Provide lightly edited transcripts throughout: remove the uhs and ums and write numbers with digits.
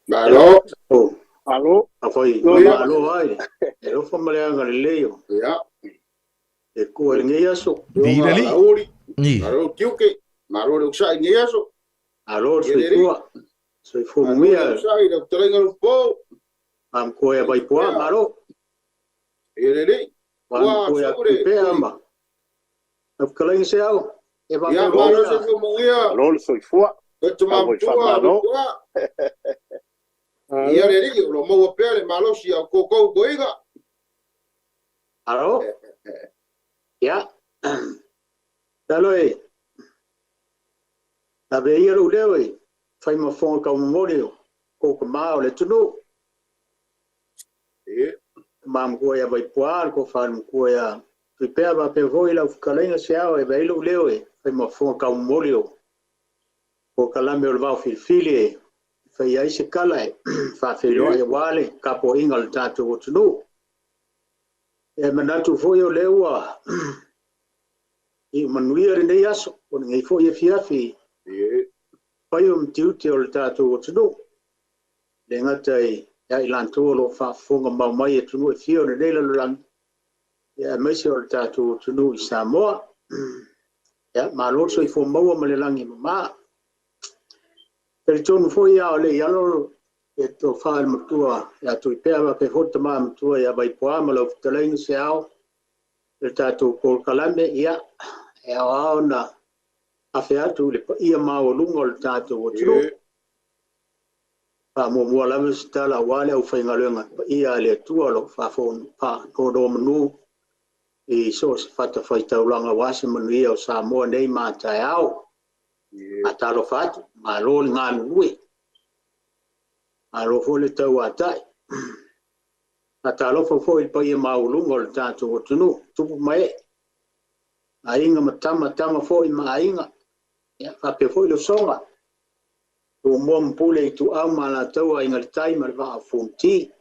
Malo. Oh, Alo. afoi, Ia. malo ai. E lo fa male anga leo. Ia. E ko e ngai aso. Donga Dira li. lauri. Ni. Malo kiuke. Malo le usai ngi aso. Alo, Ia soi deri. fua. Soi fu Malo le mia. usai le telenga le po. Am ko e vai poa, malo. Ia deri. Wan ko e sobre. pe amba. Af kalai se au. E va Ia pe malo se voia. fu mongia. Alo, soy fua. E tu mam Voi tua, famano. tua. Ia deri lo mo pe le malo si au koko goiga. Alo. Ya. Talo e. Ta be ia lo leo e. Fai ma fo ka mo morio. Ko ka mau le tunu. Ia. Mam ko e vai poa ko fa ko e prepare va pe voi la kalai se au e vai lo leo e. Fai ma fo ka mo morio. Ko kalame o le vau filifili e fai ai se kala e whawhiloa e wale ka po inga le tātou o tunu. E manatu foi o leua i manuia rinei aso o ngai foi e fiafi Ia. fai o mtiuti o le tātou o tunu. Le ngata i lantua lo whafonga mau mai e tunu e fio ne neila lulang. E maise o le tātou o tunu i Samoa. Ma loso i fo maua ma le langi maa. Pero tonu foi a le yalo e to fa el matua ya tu pea pe hota ma matua ya vai poa ma lo telain se ao e tatu ko kalame ia e ona a fe atu le ia ma o lungo le tatu o tru pa mo mo la vista la wale o fa ngalenga ia le tua lo fa fon pa ko do manu e so se fata fa taulanga wase manu ia o sa mo nei ma tai ao atalo fatu ma lo nganu ui alo fo le tau atai. Ata alo fo i pa ia maulungo le tātou o tunu. Tupu mai. A inga matama fo i ma inga. Ia, whape fo i lo songa. Tu mua mpule i tu au ma la tau a inga le tai ma le waa fonti.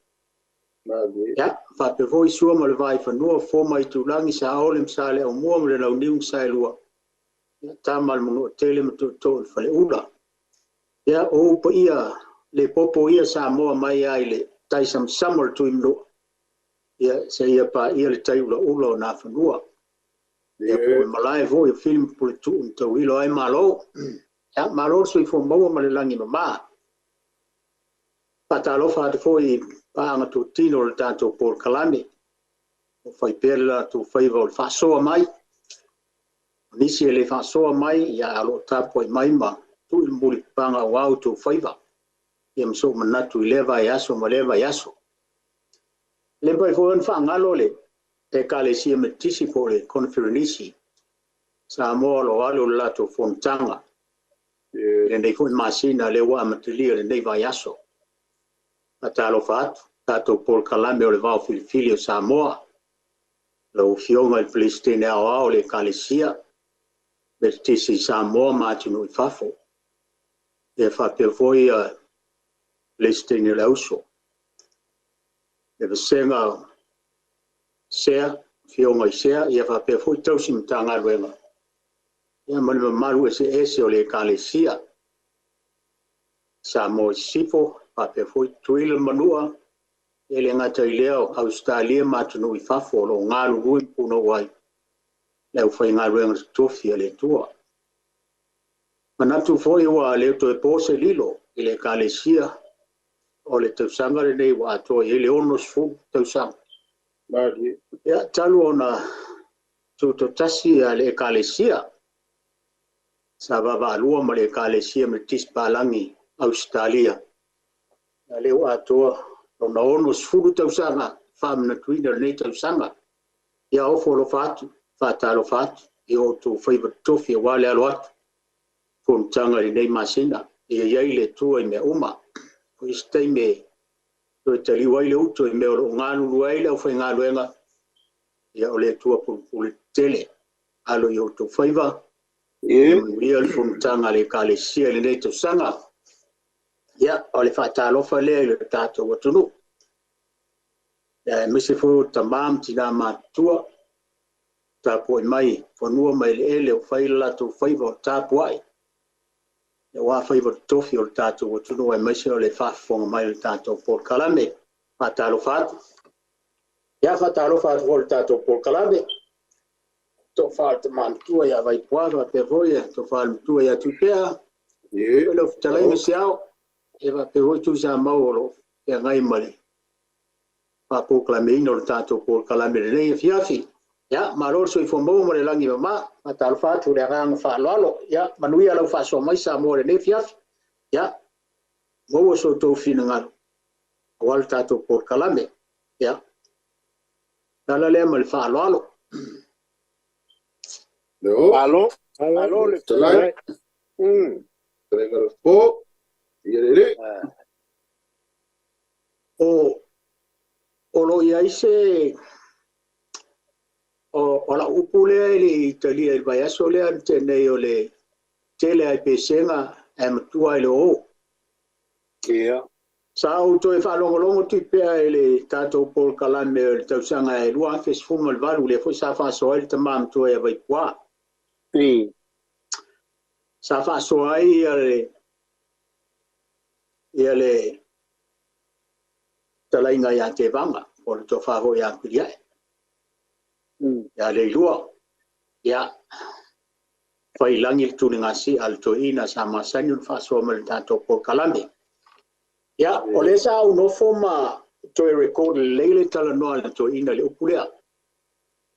Ia, whape fo i sua ma le vai whanua fo mai tu langi sa aole msa le au mua ma le lau niung sa e lua. Ia, tā ma le munu tele ma tu tō le whale ula. Ia, o pa ia le popo ia sa moa mai ai le tai sam samar tu imlo. Ia se ia pa ia le tai ula na whanua. Ia po malai vo i film po le tu tau ilo ai malo. Ia malo so i fo maua ma le langi mama. Patalo fa te fo i paanga tu tino le tato Paul Kalame. O fai perla tu faiva o le whasoa mai. Nisi e le whasoa mai ia alo tapo i mai ma. Tu il muli panga wau tu faiva. Ia mso manatu i leva i aso ma leva i aso. Lempai fo en whaangalo le. E kale sia me tisi po le konferenisi. Sa moa lo alo lato fontanga. Le nei fo masina le wa matilia le nei vai aso. Atalo fatu. Tato Paul Kalame o le vau filifili o Samoa. Lo fionga il Palestina ao le kale sia. Me tisi Samoa matinu i fafo. E whape foi Palestina le auso. E vasenga sea, fionga i sea, ia whape foi tausi mtanga ruenga. Ia mani maru ese o le kalesia. Sa mo sifo, whape foi tuila manua, e le ngata i leo, Australia matunu i fafo, lo ngalu rui puno wai. Leo fai ngā ruenga tofi le tua. Manatu foi wa leo to e pose lilo, i le kalesia, o le tausanga le nei wa atoa, i le ono sfu tausanga. Ia talu ona tutotasi a le kalesia. Sa baba alua ma le kalesia me tispalangi Australia. Na leo atoa lona ono sfulu tausanga whamna tuina le nei tausanga. Ia ofo lo fatu, fatalo fatu, i o tu whaiva tofi e wale alo atu. Fontanga le nei masina, ia iai le tua i mea uma. O istai me, to tali wai le uto i mea o ngānu luaile au whai ngā luenga. Ia o le tua pulu tele, alo i o tu whaiva. Ia le fontanga le kalesia le nei tausanga. Ia o le whaatalofa lea i le tātou atunu. Ia mese fo tamam tina mātua. Tāpo i mai, whanua mai le ele o whaila tu whaiva o tāpo ai. wa fai va tofi o le tātou o tunu e maise o le whaafonga mai o le tātou Port Kalame. Whatalo whātu. Ia whatalo whātu o le tātou Port Kalame. Tō whātu mātua ia vai puara pe voia, tō whātu ia tupea. Yeah. Lo talainga siao. E va pe hoi tu sa mauro e ngai male. Pa Port Kalame ino le tātou Port Kalame le nei fiafi. Ya, maror so ifo mo le langi mama, matal fa tu le rang fa lolo, ya, manuia lo fa so mai sa mo le ne fiaf. Ya. Mo so to finanga. Wal tato Port Kalame. Ya. Dala le mal fa lolo. No. Alo le Talai. Talenga lo po. Yerere. O lo ia ise o la upule le Italia il vaiaso le antene o le tele ai pesenga tua le o. Kia. Sa o to e whalongolongo tu pea e le tātou Port Kalame o le tausanga e lua fes funga le valu le fo sa whaso ai le tamam tua e vai pua. Sa whaso ai ia le talainga ia te vanga o le to whaho ia piriae. Ia le lua. Ia whai langi le tūne ngasi al to ina sa masani un whaso ma le tātou Port Kalame. Ia, o le sa au nofo ma to e record leile tala noa le to ina le upulea.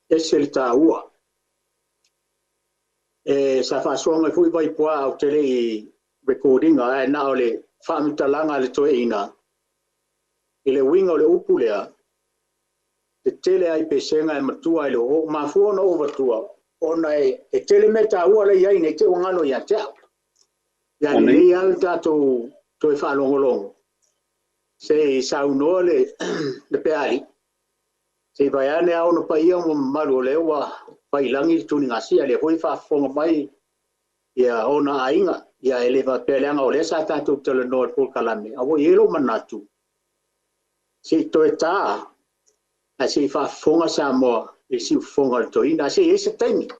Ese le tā ua. E sa whasoanga fui vai pua au tele i recordinga e na o le whaamitalanga le to ina. I le winga o le upulea. Te tele ai pesenga e matua i le o mafua na overtua. Ona e tele me tā ua le iai ne te wangano ia teo. Ia le lei al tātou to e whalongolongo. Se saunoa le peari. Se vai ane au no paia mo maru le wa pai langi tuni ngasi ale hoi whafonga mai ia ona ainga ia eleva peleanga o le sa tātou tala noa Port Kalame. Awo ielo manatu. Se toe tā a se whafonga sa moa e si fonga le toina se ese taimi.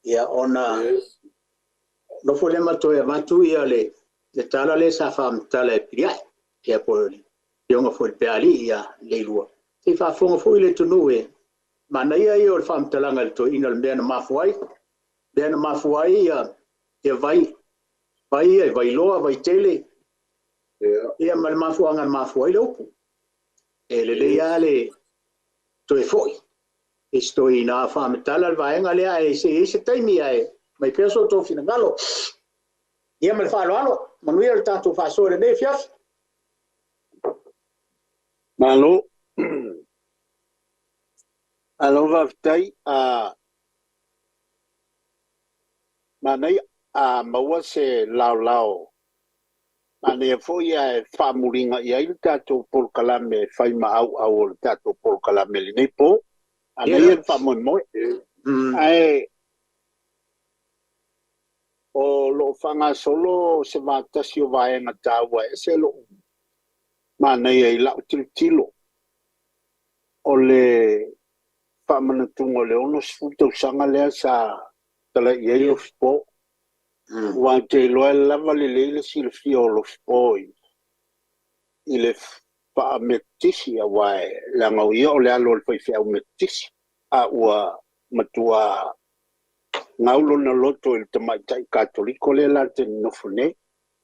Ia ona no fole matoe matu ia le tala le sa whamtala e piriai. Ia pole yonga foi peali ia leilua se fa fonga foi le tunu e mana ia o le famtalanga le to ina le mena mafuai ia vai loa vai tele ia mal mafuanga mafuai le upu e le ia le to e foi esto ina famtala le vaenga le ai se taimi ai mai peso to finangalo ia mal fa lo manuia le tanto fa sore ne fiaf. Malo. Alo vaftai manai maua se lao. Ane foi e whamuringa ia i tātou Port Kalame whai maau au o tātou Port Kalame li nei po. Ane ia whamoimoe. Ai o lo whanga solo se mātasi o vaenga tāua e se lo. Manai ai lau tilo. O le whamanatunga le ono sfuto sanga lea sa tala iei lo spo. Wa te loa lava le leile si le fio lo spo i le whaametisi a wae langa uia o le alo le whai metisi a ua matua ngaulo na loto il tamaitai katoliko le la te nofune.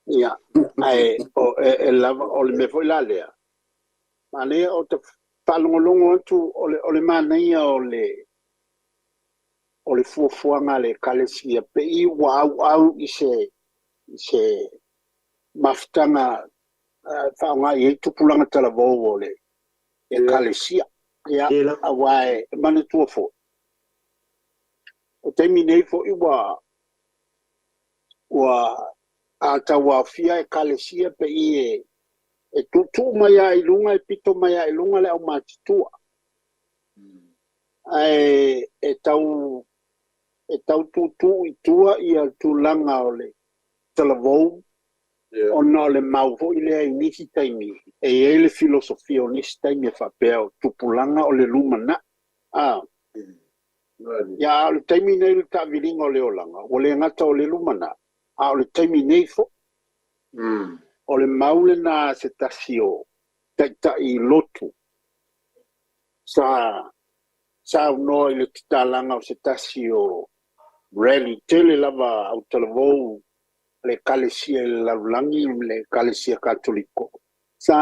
Ia, ai o lava o le me foi la lea. Mane o te whalongolongo atu o le manaia o le fuafuanga le kalesia pe i au i se maftanga whaonga i tupulanga talavou o le kalesia. Ia, awae mane tua fo. O teimi nei fo i wa a tawa fia e kalesia pe i e tutu mai a ilunga e pito mai a ilunga le au matitua. E tau tutu i tua i al tulanga o le talavou o na le mau ho i le inisi taimi e le filosofia o nisi taimi e whapea o tupulanga o le lumana. Ya le taimi nei le taviringa o le olanga o le ngata o le lumana. a o le taimi nei fo o le maule na se tasio tai lotu sa no i le titalanga o se tasio rally tele lava au talavou le kalesia le laulangi le kalesia katoliko sa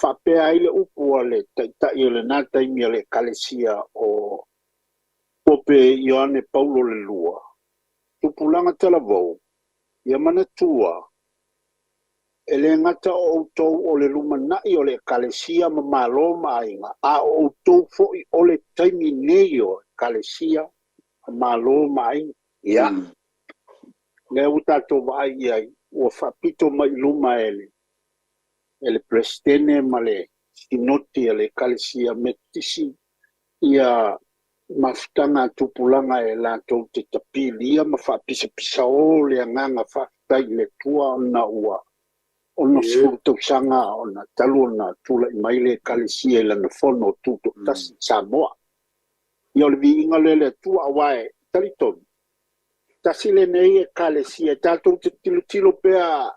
whapea ai le upu a le tai o le nā taimi a le kalesia o Pope Ioane Paulo le lua. Tupulanga talavou, ia manatua, e le ngata o outou o le lumanai o le kalesia ma malo mainga, a o outou foi o le taimi nei o kalesia ma malo mainga. Ia, le utato vai iai, ua whapito mai luma ele prestene ma le sinoti a le kalesia metisi, ia mafutanga tupulanga e lātou te tapili ia ma whapisa o le anganga whaktai le tua ona ua ono suru tausanga ona talu ona tula i mai le kalesia i lana whono tuto tasi Samoa. Ia o le vi inga le tua awae talitonu. Tasi le nei e kalesia tātou te tilo pea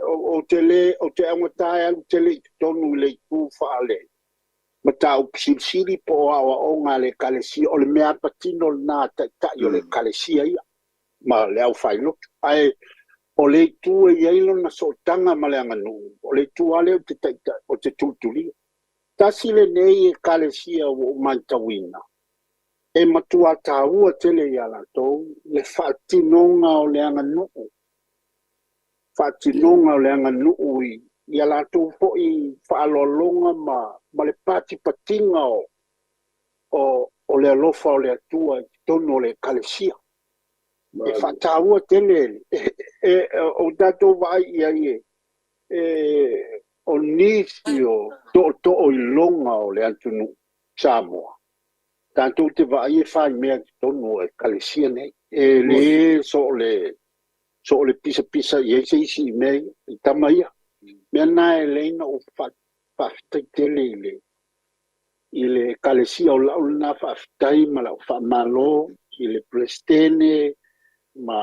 o te angotae alu tele i tonu le tu whaale. Ma tau pisiri po awa o ngā le kalesia o le mea patino nā tai o le kalesia ia. Ma le au whailotu. Ai, o le tu e iailo na sotanga ma le anganu. O le tu ale o te taita, o te tutuli. Tasi le nei e kalesia o mantawina. E matua tāua tele ia latou, le whaatinonga o le anganu. Whaatinonga o le anganu i ia lātou po i whaalolonga ma le pati patinga o le alofa o le atua i tono o le kalesia. E whataua tele, o dato vai ia o nisi o to i longa o le antunu Samoa. Tātou te vai e whai mea ki tono e kalesia nei. E le so le pisa i eise isi i mei i tamaia. Mea nā e leina o whaftai tele i le kalesia o lau nā whaftai ma lau whamalo i le prestene ma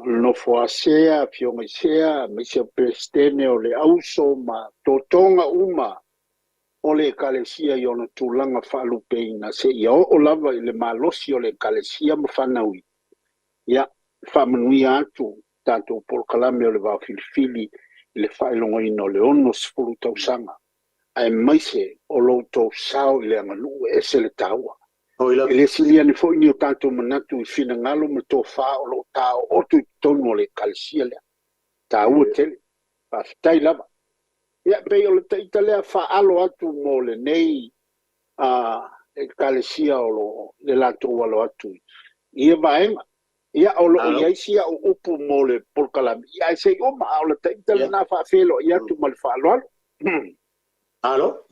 nofo asea, fionga isea, ma isia prestene o le auso ma totonga uma o le kalesia i ona tūlanga whaalupe ina se ia o lava i le malosi o le kalesia ma whanaui. Ia, whamanui atu tātou Polokalame o le wau filifili i le whailongo ina o le ono sifuru tausanga. Ai maise o loutou sao i le anganu e se le taua. E le silia ni fo ini o tātou manatu i fina ngalo ma tō wha o lo tāo otu i tonu o le kalesia lea. Tāua tele, whaftai lava. Ia pei o le taita lea wha alo atu mo le nei e kalesia o lo le lātou alo atu. Ia vaenga. Ia o lo iaisia o upu mo le Polokalame. Ia se o ma o le taita le nā whaafelo ia tu ma le whaalo alo. Alo?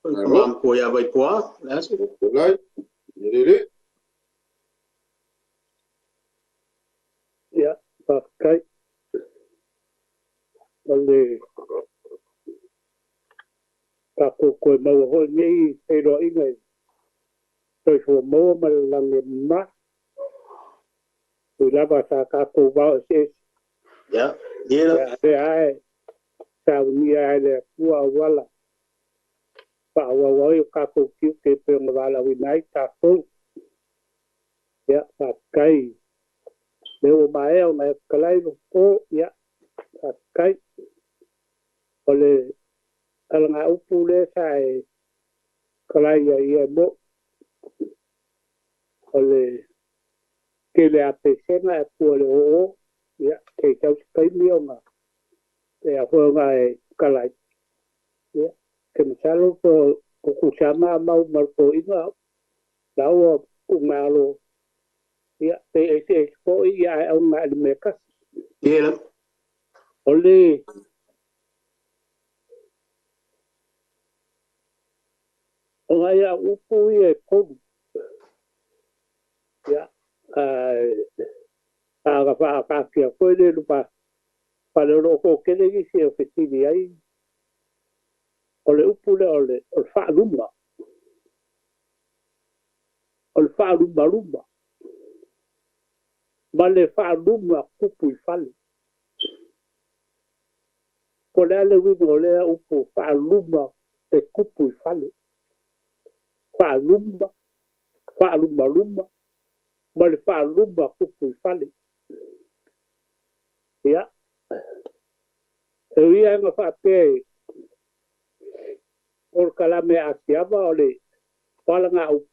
Mampu ya vai poa, lasu. Lai, irere. Ya, pakai. Ole kako ko mau ho nei e ro inga. Toi fo mo ma lange ma. Tu lava sa kako va se. Ya, dia. Ya, ai. Sa ni ai le kua wala. Pa wa wa yo kako ki ke pe ma wala wi nai kako. Ya, pakai. Leo mai o mai kalai no o ya. Pakai. Ole alanga upule sai kalai ia mo ole ke le apesena po le o ya ke tau kai mionga e a hoanga e kalai ya ke msalo po kusama mau marpo ina lawa umalo ya te po ya au ma meka Dia. ole Ngaya upu ye kodu. Ya, aga kia koe lupa palero ko kele gisi o fitini ai. Ole upu le ole whaaluma. Ole whaaluma. ma le whaaluma kupu I whale. Ko lea le wino lea upu whaaluma e kupu I whale. Whaaluma ma le whaaluma kupu I whale. Ia. E ria nga whaapea o kalame a siava o le wala ngā upu.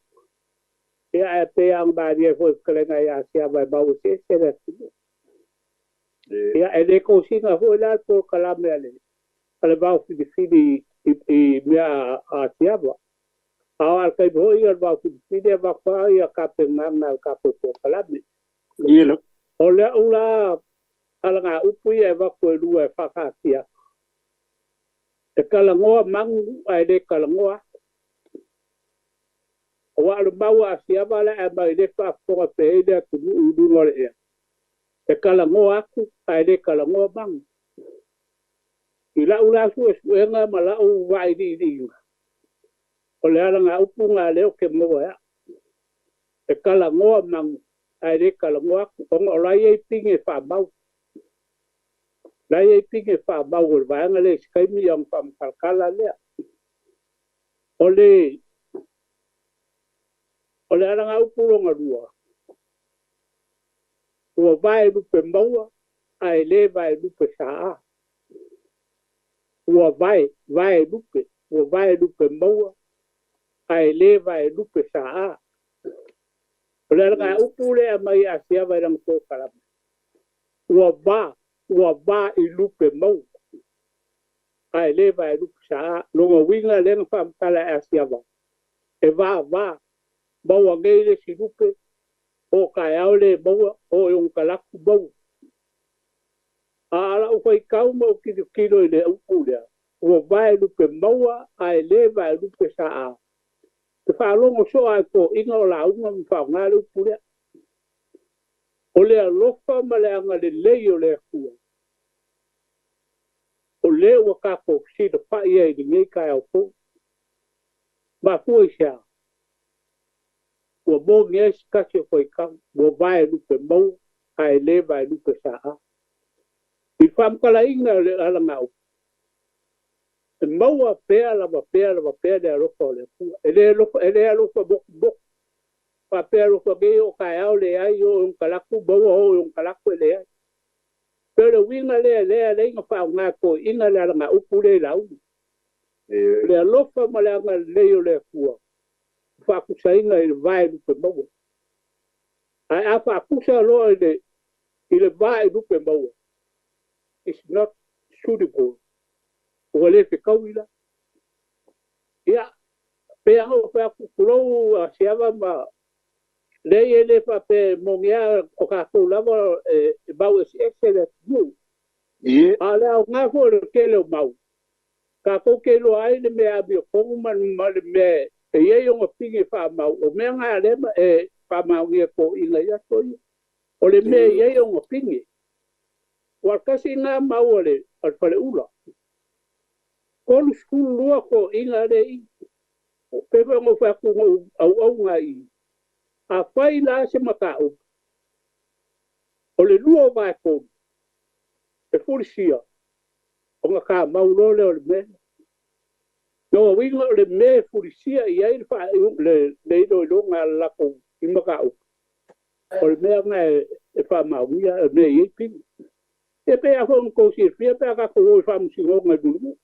Ia e pe ang bari e foi kalenga ia siava e bau se le tunu. Ia e le kosinga foi la po kalame ale. Ale bau fini I mea a siava. Au al kai bo ia bau fini e bau ia kapenganga kapo po kalame. Ia O le ula ala ngā upu ia e bau e lua e whakatia. E kalangoa mangu ai le kalangoa. O alu mau a siava le e mai le whaafonga pe le tunu udungo le ea. E kalangoa aku ai le kalangoa mangu. I lau la su e suenga ma lau vai di inga. O le ala ngā upu ngā leo ke mua ea. E kalangoa mangu ai le kalangoa aku. O ngā lai e pinge whaamau. Lai e pinge whaamau o le vaenga le skaimi ang whaamkalkala lea. O le ala ngā upu ronga rua. Ua vai lupe maua ai le vai lupe saa. Ua vai lupe maua ai le vai lupe saa. O le ala ngā upu lea mai a siava rang tō kalama. Ua va I lupe mau. Ai le vai lupe saa. Longa winga lenga whaamkala a siava. E va. Maua ngeire si lupe. O kai au le maua. O yung kalaku mau. A ala uwhai kauma o kilo I le upu lea. Ua vai lupe maua. Ai le vai lupe saa. Te whaalongo so ai ko inga o la unga mi whaunga le upu lea. O lea lofa ma le anga le lei o lea kua. O lea ua kako si da whai e ni ngei kai au po. Ma fua sea. Ua mō ngea si kasi o koi kau. Ua vai lupe mau. Ai le vai lupe saa. I whamkala inga le ala ngau. E maua pēa lava lea lofa o lea kua. E lea lofa boku. Pa pēa lofa gei o kai au le ai o yung kalaku. Maua o yung kalaku e le ai. Pero winga lea inga whao ngā ko inga lea ngā upu le lau. Lea lofa ma lea ngā leo lea kua. Whakusa inga I le vai lupe maua. Ai a whakusa loa I le vai lupe maua. It's not suitable. Ua le te kauila. Ia, pēa hau whakukulou a siava ma lei le whape mongea o kātou lava e bau e si excellent mu. A lea o ngā fo le kele o mau. Kātou kelo ai le mea abi o kongu ma le mea e iei o ngā pingi whamau. O mea ngā lema e whamau ngia ko inga ia toi. O le mea iei o ngā pingi. Wakasi ngā mau o le alwhale ula. Kolu skulu lua ko inga le I. Pepe ngō whaku au ngā I. A whai la se makau. O le lua vai konu. E furisia. O ngā kā maulole o le mea. No winga o le mea furisia I ai le ilo ilo ngā lako I makau. O le mea ngā e whamauia e mea I pingi. E pēa hong kōsi e whia pēa kako hoi whamusingo ngā dulu.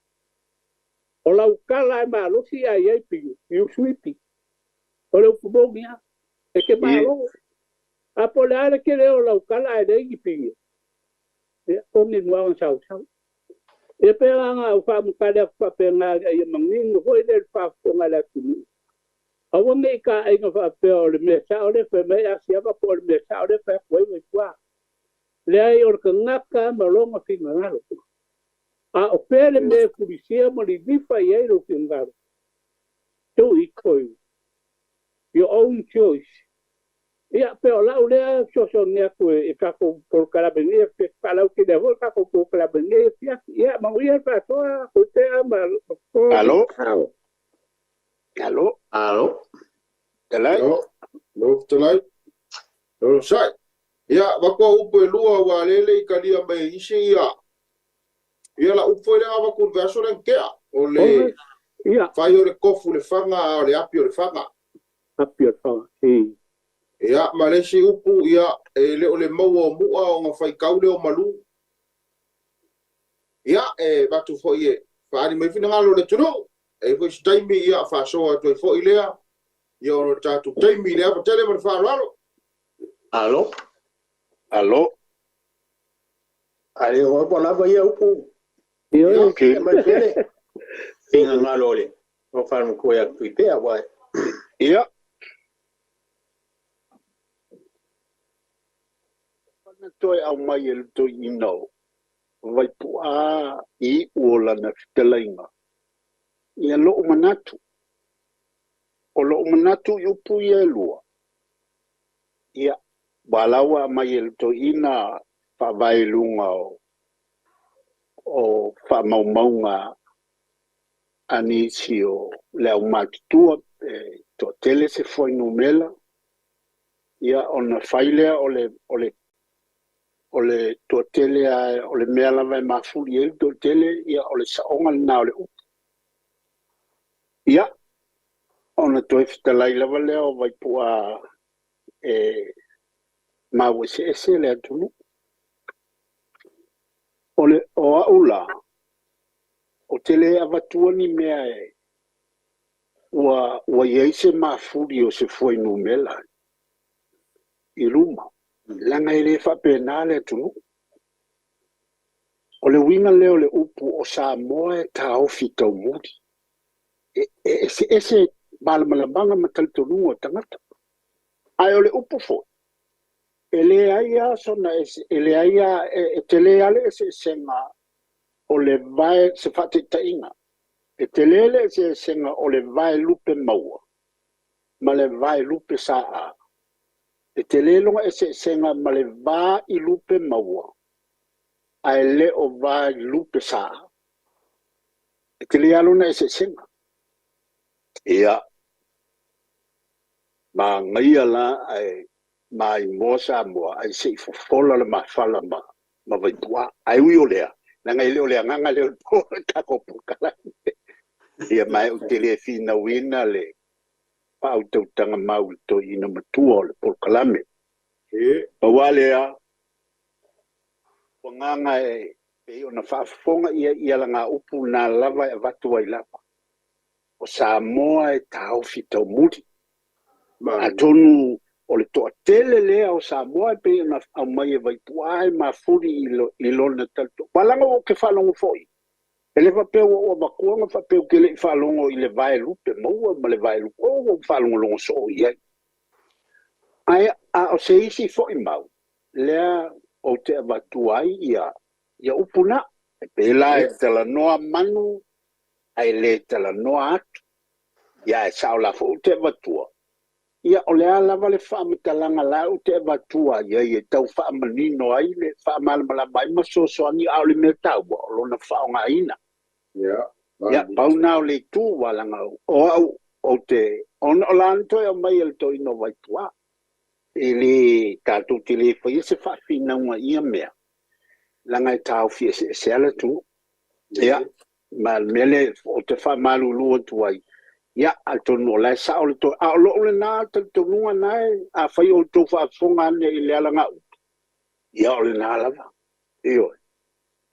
O lau kala e maa losi a I pingi. I uswipi. O le upumongia. E ke maa lo. A po le ale ke leo lau kala e rei pingi. E kongi nuangan sau. E pēa ngā whamukare a whape ngā i mangingo hoi le whafonga le tunu. A wange I ka inga whapea o le mea sao le wha mea siapa po le mea sao le wha kuewe kua. Lea I orka ngaka malonga finga ngaro. A o pēle mea kurisia ma li difa I eiro finga ngaro. Tau I koe. Your own choice. Ia peo lau lea soso ngea koe e kako por karabengia pe palau ki de vol kako por karabengia fiak. Ia mauia pa toa ko te ama. Alo? Hello, te lai. Lō sai. Ia, wako upo e lua wa lele I kalia mai isi ia. Ia la upo ele awa kun verso len kea. O le Ia. fai o le kofu le fanga o le api o le fanga. Api o fanga. Ia, ma le si upu ia e le o le maua o mua o nga fai kaule o malu. Ia, e batu fo ie. Whaani mai fina ngalo le tunu. E fo isi taimi ia wha soa toi fo I lea. Ia o tatu taimi lea pa tele ma le wha ralo. Alo. Alo. Ale o pona ba ia upu. Ia. Okay. Mai fele. Tinga ngalo le. O fa mo ko ya tuipea wa. Ia. Pana toi au mai e to ino. Vai pua I ola na fitelainga. Ia lo manatu. O lo manatu yupu ia lua. Ia. Walawa mai e to ina fa vai lunga o fa maumaunga anisi o leo matutua to tele se foi numela. Ia ona failea ole to tele ole mela vai mafuli el to tele ia ole saonga na ole upu. Ia ona to iftalai lava leo vai pua ma wese ese le atunu. Ole o aula o tele avatua ni mea wa yeise mafuli o se foi numela I luma. Langa ele fa penale tu. O le winga leo le upu o Samoa ta ofita o mudi. Ese malamalabanga mataltonu o tangata. Ai o le upu fo. Ele aia sona ele aia tele ale ese senga o le vai se fate tainga. E telele ese senga o le vai lupe maua. Ma le vai lupe saa. E te lelonga ese senga male va I lupe maua. Ai le o va I lupe saa. E te lealona ese senga. Ia. Ma ngai ala ai mai mosa moa ai se fofola le mafala ma vai tua. Ai ui o lea. Na ngai leo lea nganga leo po kako pukala. Ia mai o te le fina wina le pa o tau tanga mau to ina matua o le polkalame. Pawalea, wanganga e ona whaafonga ia langa upu na lava e vatua I lava. O Samoa e tau fitau muri. A tonu o le toa tele lea o Samoa e pe ona au mai e vaipuai ma furi I lona talto. Walanga o ke whalongo foi. E le whapeo o wakuanga whapeo ke le whalongo I le vai lupe maua ma le vai lupe. O whalongo longo so iai. Ai a o se isi foi mau. Lea o te avatuai ia upuna. E pela e tala noa manu, ai le tala noa atu. Ia e sao la fo te avatua. Ia o lea lava le whamatalanga la o te avatua. Ia e tau whamanino ai le whamalamala mai masoso ani au le me tau. O lona whaonga ina. Ia pauna o le tu walanga o te o lanto e o mai el to ino vaitua. Ele tātou te le whai se whawhina unga ia mea. Langa e tāu fia se ala tu. Ia, ma mele o te whamalu lua tuai. Ia, a tonu o lai sa o le to. A o loo le nā, tonu nai, a whai o tō whaafonga ane I le alanga u. Ia o le nā lava. Io.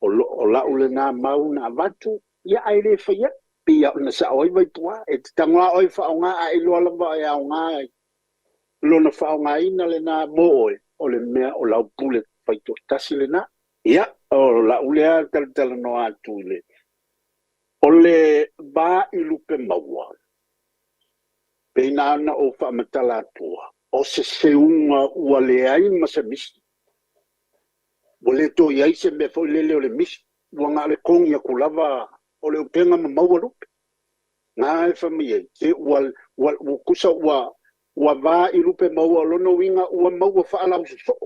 O lau le nā mau na watu. Ia ai le whai. Pia o na sa oi vai tua. E te tangoa oi whaonga a ilo lava e au ngai. Lona whaonga ina le nā moe o le mea o lau pule whaito tasi le nā. Ia, o la ulea tala no atu le. O le ba I lupe maua. Peina ana o whaamatala atua. O se seunga ua le ai masa misi. O le to iai se me fo lele o le misi. Ua ngā le kongi a kulava o le upenga ma maua lupe. Ngā e whamia. Te ua kusa ua va I lupe maua lono winga ua maua whaalau se so.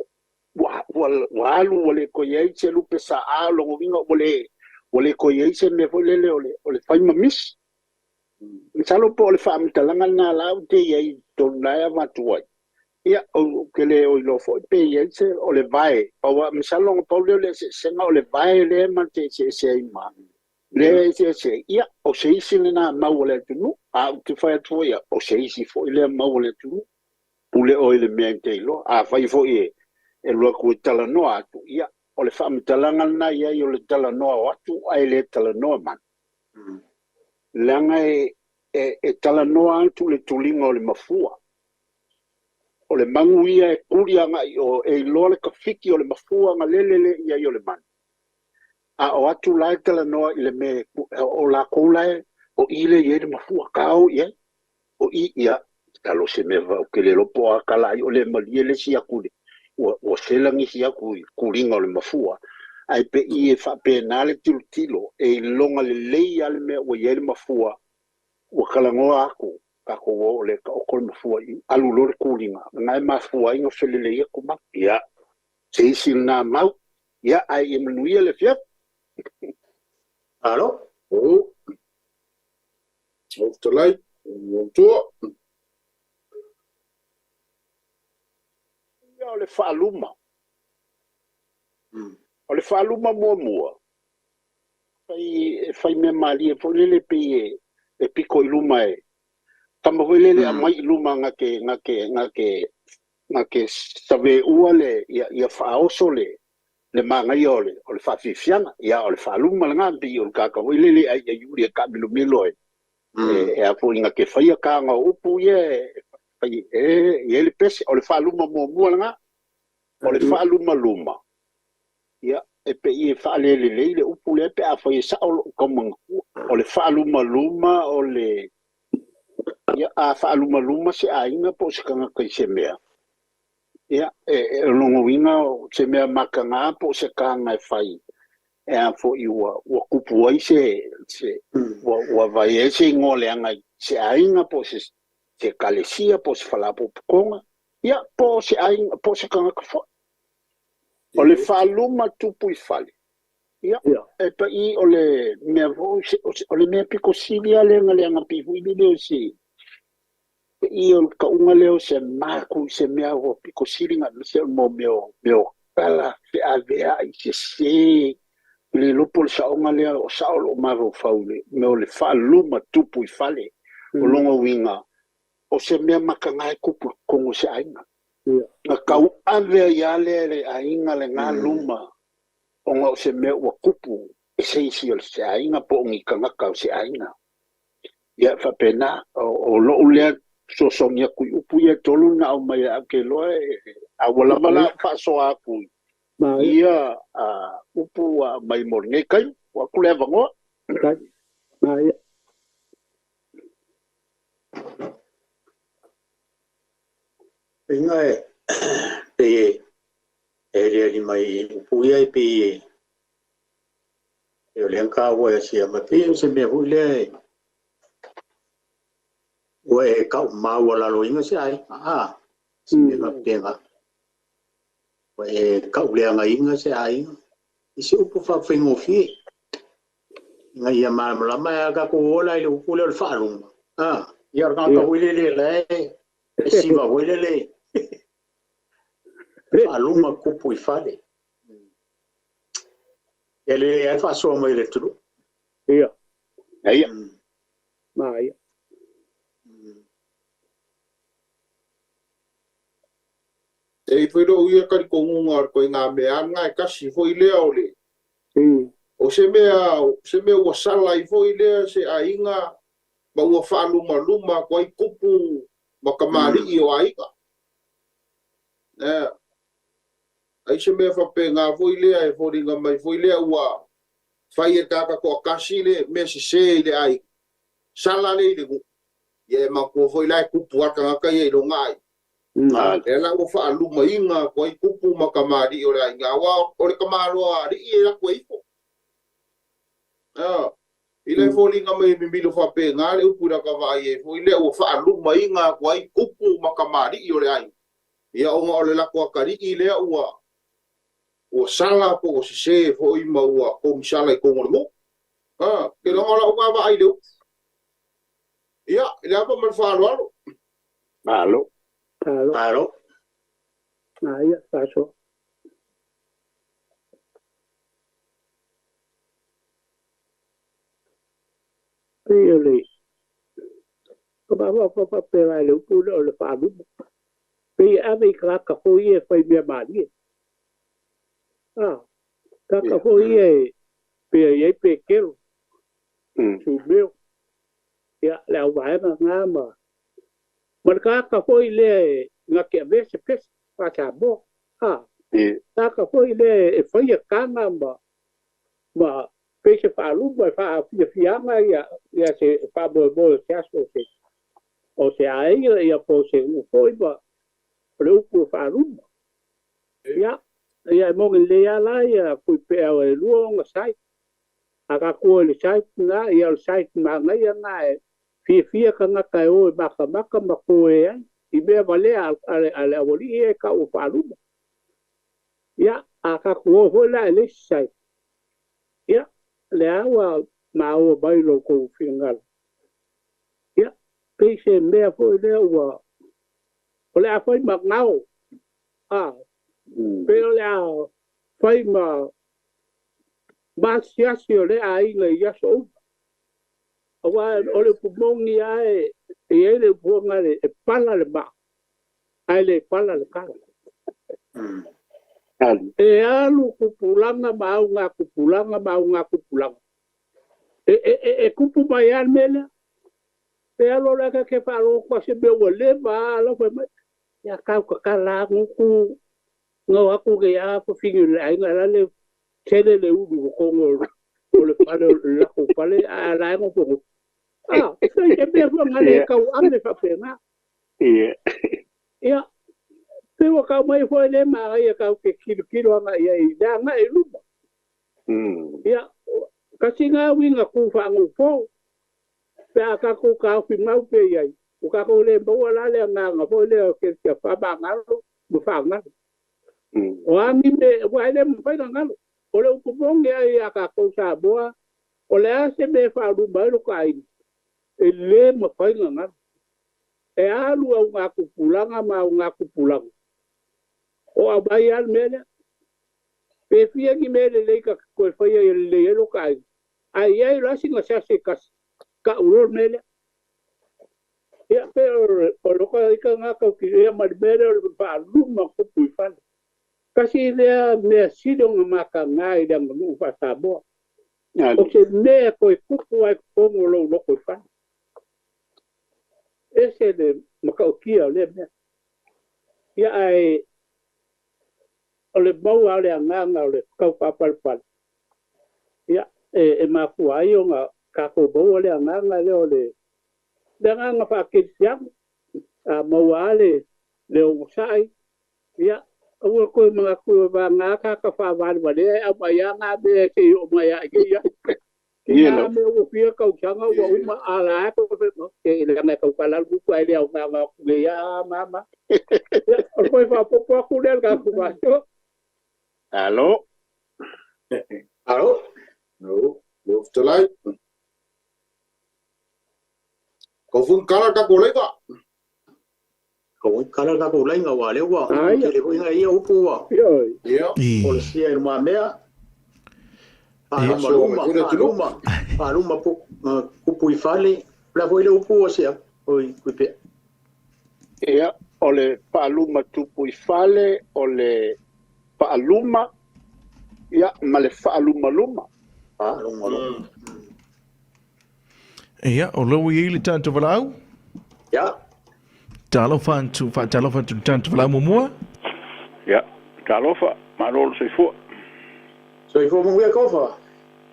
Wa alu wale ko yei se lupe sa a longo winga wale ko yei se me lele ole whaima mis. Misalo po ole whaamitalanga nā lau te yei tonaya matuai. ia o kele o lo fo pe yense o le vai o wa msalong to le se nga o le vai le man te se ma le se ia o se isi na ma o le tu a tu fa tu ia o se isi fo le ma o le tu pule o le mente lo a fa fo e lo ku tala no atu ia o le fa mtalanga na ia o le tala no atu ai le tala no man langa e tala no atu le tulinga o le mafua o le manguia e kurianga o e loa le kafiki o le mafua nga lelele ia i o le man. A o atu lai tala noa i le me o la koulae o ile i e le mafua kao ia. O i ia talo se me va o ke le lopo a kalai o le malie le siakuri. O selangi siakuri kuringa o le mafua. Ai pe i e whape na le tilo e longa le lei ale me o i e le mafua o kalangoa aku. Kako o le ka okol mafua i alulo le kulinga ngai mafua inga felele ia kuma ia se isi na mau ia ai emanuia le fiat alo o tolai o to ia o le whaaluma o le whaaluma mua fai me mali e folele pe e piko iluma e tama folele a mai iluma ngake save ua le ia whaoso le mangai o le whawhiwhianga ia o le whaaluma le ngampi o le kaka folele ai yuri e kamilumilo e a po inga ke whaia kanga upu e le pese o le whaaluma mua le ngā o le whaaluma luma ia e pe i whaalele le upu le pe a whaia sa o kamanga o le whaaluma luma o le ia a whaaluma luma se a inga po se kanga kai se mea ia e longo inga se mea makanga po se kanga e whai e a fo i ua kupu ai se ua vai e se ngole anga se a inga po se kalesia po se whalapo pukonga ia po se a inga po se kanga ka fo o le whaaluma tupu i whale ia e pa i o le mea piko silia le anga pihu i leo si i o ka unga leo se maku se mea o piko silinga se mo meo kala se avea i se le lopo le saonga lea o saolo maro faule meo le whaaluma tupu i whale o longa winga o se mea makangai kupu kongo se ainga na kau avea ia le ainga le ngā luma o ngā o se mea ua kupu e se isi o se ainga po ngi kangaka o se ainga ia whapena o loo lea so songia kui upu ia tolu na o mai a ke loe a wala mala whaso a kui ia upu a mai moringe kai wa kule vangoa ia inga e rea ni mai upu ia pe e o lenka wa sia ma pe se me hu le we ka ma wala lo inga se ai se me ma penga we ka le nga inga se ai isi upu fa fingo fi nga ia ma la ma ka ko ola ile upu le fa lu ia ka ka wile le si va wile le fa lu ma kupu i fale ele e fa so mai le tu ia ia ma ia e foi do ia ka ko ngunga ko nga me anga ka si foi le ole o se me o sala i foi le se ainga ba o whaaluma luma ko i kupu ma kamari i o aiga ai se me fa pe nga foi le ai foi nga mai foi le ua fai e kaka ko kasi le me se le ai sala le le ye ma ko foi lai kupu aka ka ye lo ngai e la o whaaluma inga ko i kupu ma kamari o le ainga wa o le kamaroa ri e la ko i fo ile fo linga mai mimilo fa pe nga le upu ka vai e fo ile o whaaluma inga ko i kupu ma kamari o le ainga ia o le la ko kari ile o sala po o se fo i ma o misala i ko mo ke lo ngala o ka vai le ia ile apa man fa lo alo alo ia faso ele ko ba pera le upu le falu pe ave ka ko ie foi me mali ka ko ie pe kero su meu ia le vai na ma marca ka ko ile nga ke vese pes pa cha bo ka ko ile e foi ka na ma pe se falu ba fa fianga ia se fa bo se aso se o se ai ia po se foi ba preocupa falu ia mo le ala ia pu pe e luonga sai aka ko le sai na ia le sai na ia na fia ka nga kai o maka ma ko e i be vale ale avoli e ka o falu ia aka ko ho la le sai ia le awa ma o bailo ko fingal ia pe se me fo le wa o le foi magau pe le foi ma si le ai le ya so wa o le pumongi ai e le puonga le pala le ba ai le pala le kala e alu kupulanga maunga e kupu mai al mele pe alo la ke palo ko se be wole ba lo fe ya ka la ku no aku ke ya ko fingi ai la le tele le u ko ngol o le palo la ko pale a la ngo po e be fo ngale ka u ande fa pena ia pe o ka mai fo le ma ia ka ke kilo nga ia da nga e lu ia ka singa winga ku fa ngo fo pe aka ku ka fi mau pe ia o ka ko le bo la le nga fo le ke fa ba nga lu fa nga o ami me wa le mo fa nga o le ku bong ia ka ko sa bo o le se me fa lu ba lu ka i e le mo fa nga e alu au nga ku pulanga ma nga ku pulanga o abai al mele pe fia ki mele le ka ko fa ia le lo ka ai ai la singa sa se ka uro mele ia pe o lo ka nga ka ki ia ma mele pa lu ma ku pu fa kasi le me sido ma ka ngai da lu fa sa bo o se me ko ku ai ko lo ko fa ese de ma ka ki le me ia ai ole mau ale anga ole kau papal ia e ma fu ai nga ka ko bo ole anga le ole dengan nga fa ke siam a mau ale le o sai ia o ko ma ku ba nga ka fa va le a ba ya nga be ke o ma ya ke ia ia me o fia ka o changa o ma ala ko ke le nga ka pala ku ai le o nga ku ya mama o ko fa po ku le ka ku ba Alo. No, talai. Ko fun kala ka ko le ka. Ko kala ka ko le nga wa le wa. Le ko nga ia upu wa. Ia. O le sia ma mea. Paluma po kupu i fale. La foi le upu o sia. Oi kupe. Ia, o le paluma tupu i fale, o le fa'aluma ia ma le fa'aluma ia o lo i le tanto valau ia talo fantu tanto valau mo ia talofa ma lo se fo mo ia kofa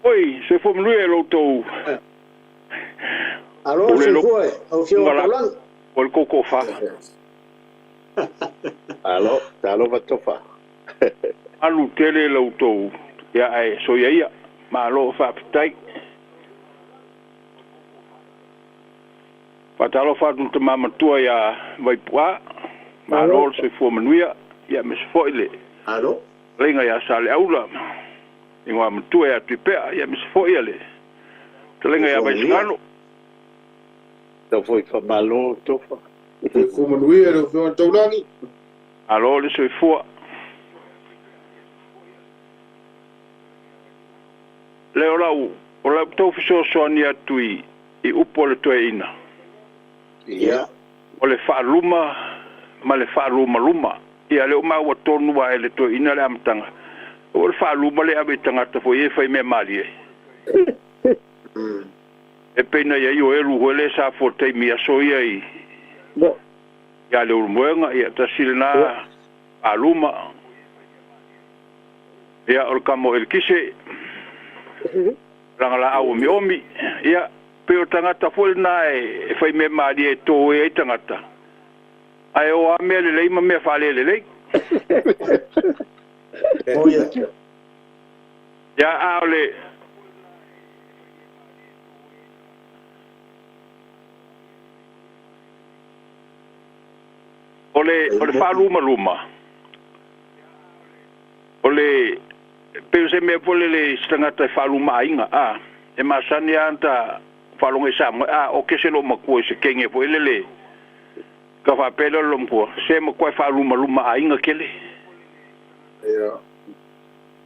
oi se fo mo lo to alo se fo o fio palan o le koko fa alo talofa tofa alu tele lo to ya ai so ia ma lo fa tai patalo fa tu te mama tua ya vai pua ma lo se fo manuia ya me fo ile alo lenga ya sale aula ingwa mtua ya tipe ya me fo ile te lenga ya vai ngalo to foi fa malo to fa Fo manuia le fo taulangi. Alo le soifua. Le o la tau fisoasoani atu i upo le toeina. Ia. O le whaaluma, ma le whaaluma. Ia le o maua tonu wa e le toeina le amatanga. O le whaaluma le ame tangata fo e whai me mali e. E peina ia i o e ruhu le sa fo teimi aso ia i. Ia le urumuenga, ia tasile na aluma. Ia o le kamo el kise. Rangala au mi omi. Ia pe o tangata fo na e whai me mali e tō e tangata. Ai o ame le leima me whale le lei. Ia a le o le whaaluma. O le pe se me pole le stangata whaaluma ainga e masani anta whalonga sa o kese lo makua se kenge po ele ka whapela lo mpua se mo koe whaaluma ainga kele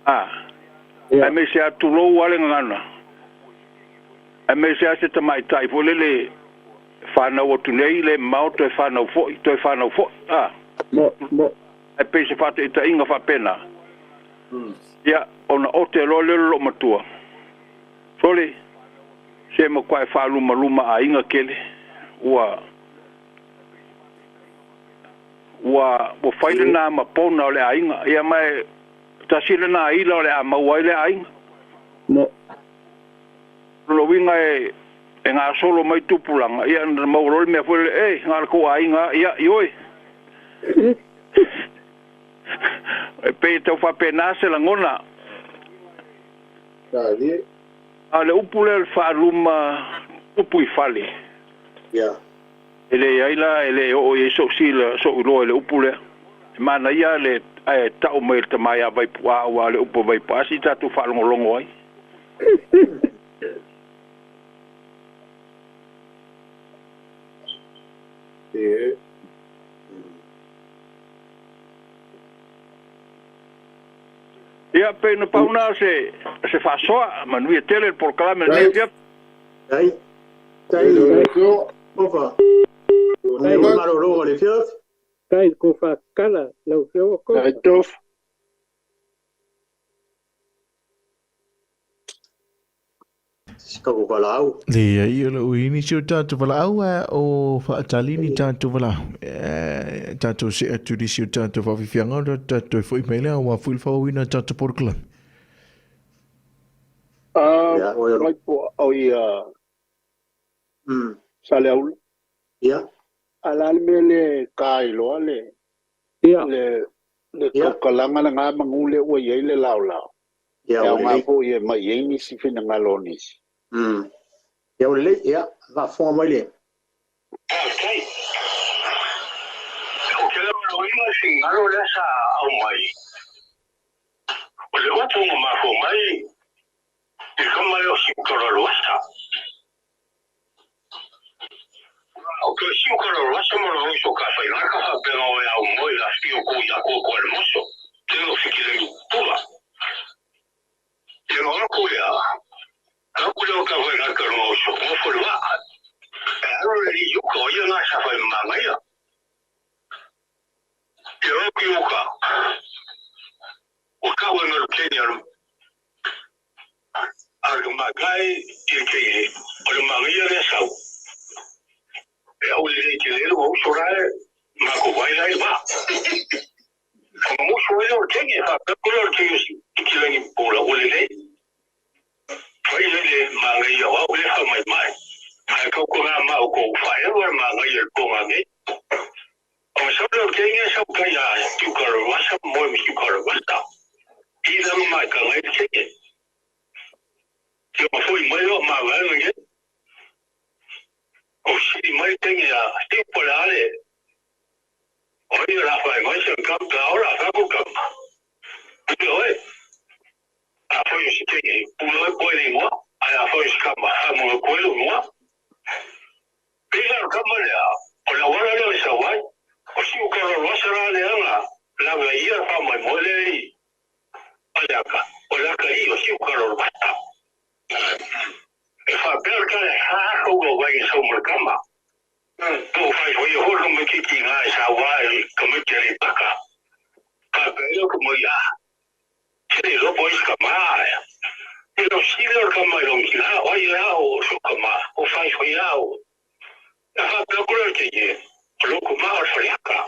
ai me se atulo wale ngana ai me se ase tamai tai po le whanau o tunei le mau toi whanau fo ai pe se whate ita inga whapena ia ona o te lo matua sole se mo koe whaaluma ainga kele ua o whaile nā mapona o le ainga ia mai tasile nā ila o le a maua i le ainga lo winga e ngā solo mai tupulanga ia na maurole mea fwele ngā ko ainga ia ioi e pe tau whapena se langona a le upule le whaaluma upu i whale ele aila ele o e so sila so ulo ele upule mana ia le tau mai te mai a vai pua wa le upu vai pasi tatu whalongolongo ai ia pe no pauna se fasoa manui tele por clame ne dia Ova. Nei, maar ro le fios. Kai ko fa kala lo fio ko. Tof. Ska ko valau. Le ia le uini si o tātou walau o whaatalini tātou walau. Tātou se aturi si o tātou whawhiwhianga o tātou e whoi meile o whawhil whawina tātou porkala. Right po au ia. Saleaul. Ia. Alal mele kai lo ale. Ia. Le kalanga nga mangule o ye le laula. Ia nga po ye mai ye ni si fina ngalonis. Ia le ia va fo mai le. Okay. O ke lo ina sin ngalo le sa au mai. O le watu ma fo mai. E kama yo si ko lo wasa. Okay, si o cara lá chama lá o seu café lá que a pena é ao moi lá que o cuida com o almoço que não fique de pula e não é cuia não cuida o café lá que não o seu como foi lá era ele o coia na chave mangaia e eu que o carro no Kenya a magai e que o mangaia é só eu lhe disse o chorar mas o vai lá e vá como foi o que é para o que ele impõe o lhe foi ele mas eu o lhe foi mais aí que o programa o que faz o mas ele com a mim o senhor que é só que já tu quer o acha muito que quer o está e não mais que ele que eu fui mais mas o si mai tenga te polare oi la fai mai se campa ora fa ku campa oi a foi si tenga pulo pode mo a foi campa mo ko lo mo pega campa le o la wala le sa wai o si o ka lo sara le anga mai mole alaka olaka I o si ka ro bata e fa per ka ha ko go vai so mo kama to fai foi ho no me ki nga sa wa ka me kere paka ka pero como ya se lo pois kama pero si lo kama lo kila o ya o so kama o fai foi ya o ha pero ko ke ye lo kuma o fariaka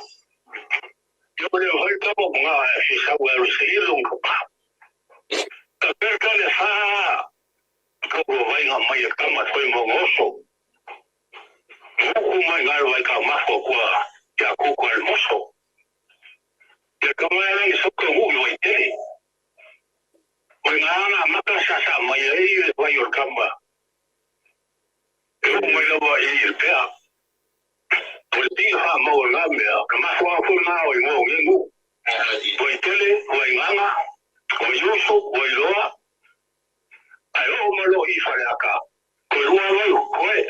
yo le voy como nga si sa wa lo se lo kama ka per ka le fa ko go vai nga mai kama foi mo ngoso ko mai nga vai ka ma ko kwa ya ko ko hermoso de kama era so ko mu yo ite Oingana maka sasa mai ai vai o kamba. Eu mai lo vai ir pea. Por ti ha mo la me, kama fo fo na o ngo ngo. Voi tele, voi nganga, voi uso, voi loa. Ai o malo I faraka. Ko lua vai ko e.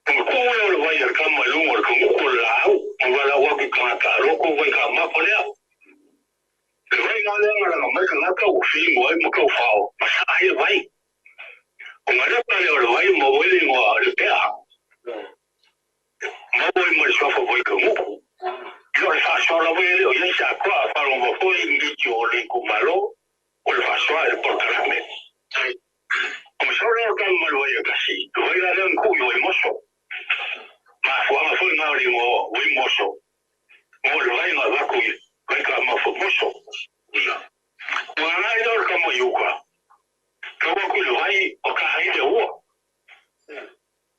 Ko lo vai ir kamba lungo ko ko la. Mo la wa ki ka ro ko vai ka ma polea. Vai na le na mai ka ka o fi mo mo ka fao. Ai vai. O ngara pa le o vai mo vai ngo le pea. Mo vai mo so fo vai ka mo. Yo le fa so la vai o ye sa kwa fa lo mo fo ngi jo le ku malo. O le fa so el por carame. Como so le ka mo lo ye ka si. Vai la le ku yo mo so. Ma fo ma fo na le mo vai mo so. Mo le vai na va ku vai ka ma fo mo so. Wana I don't come yuka. Kawa kulu vai o ka hai de o.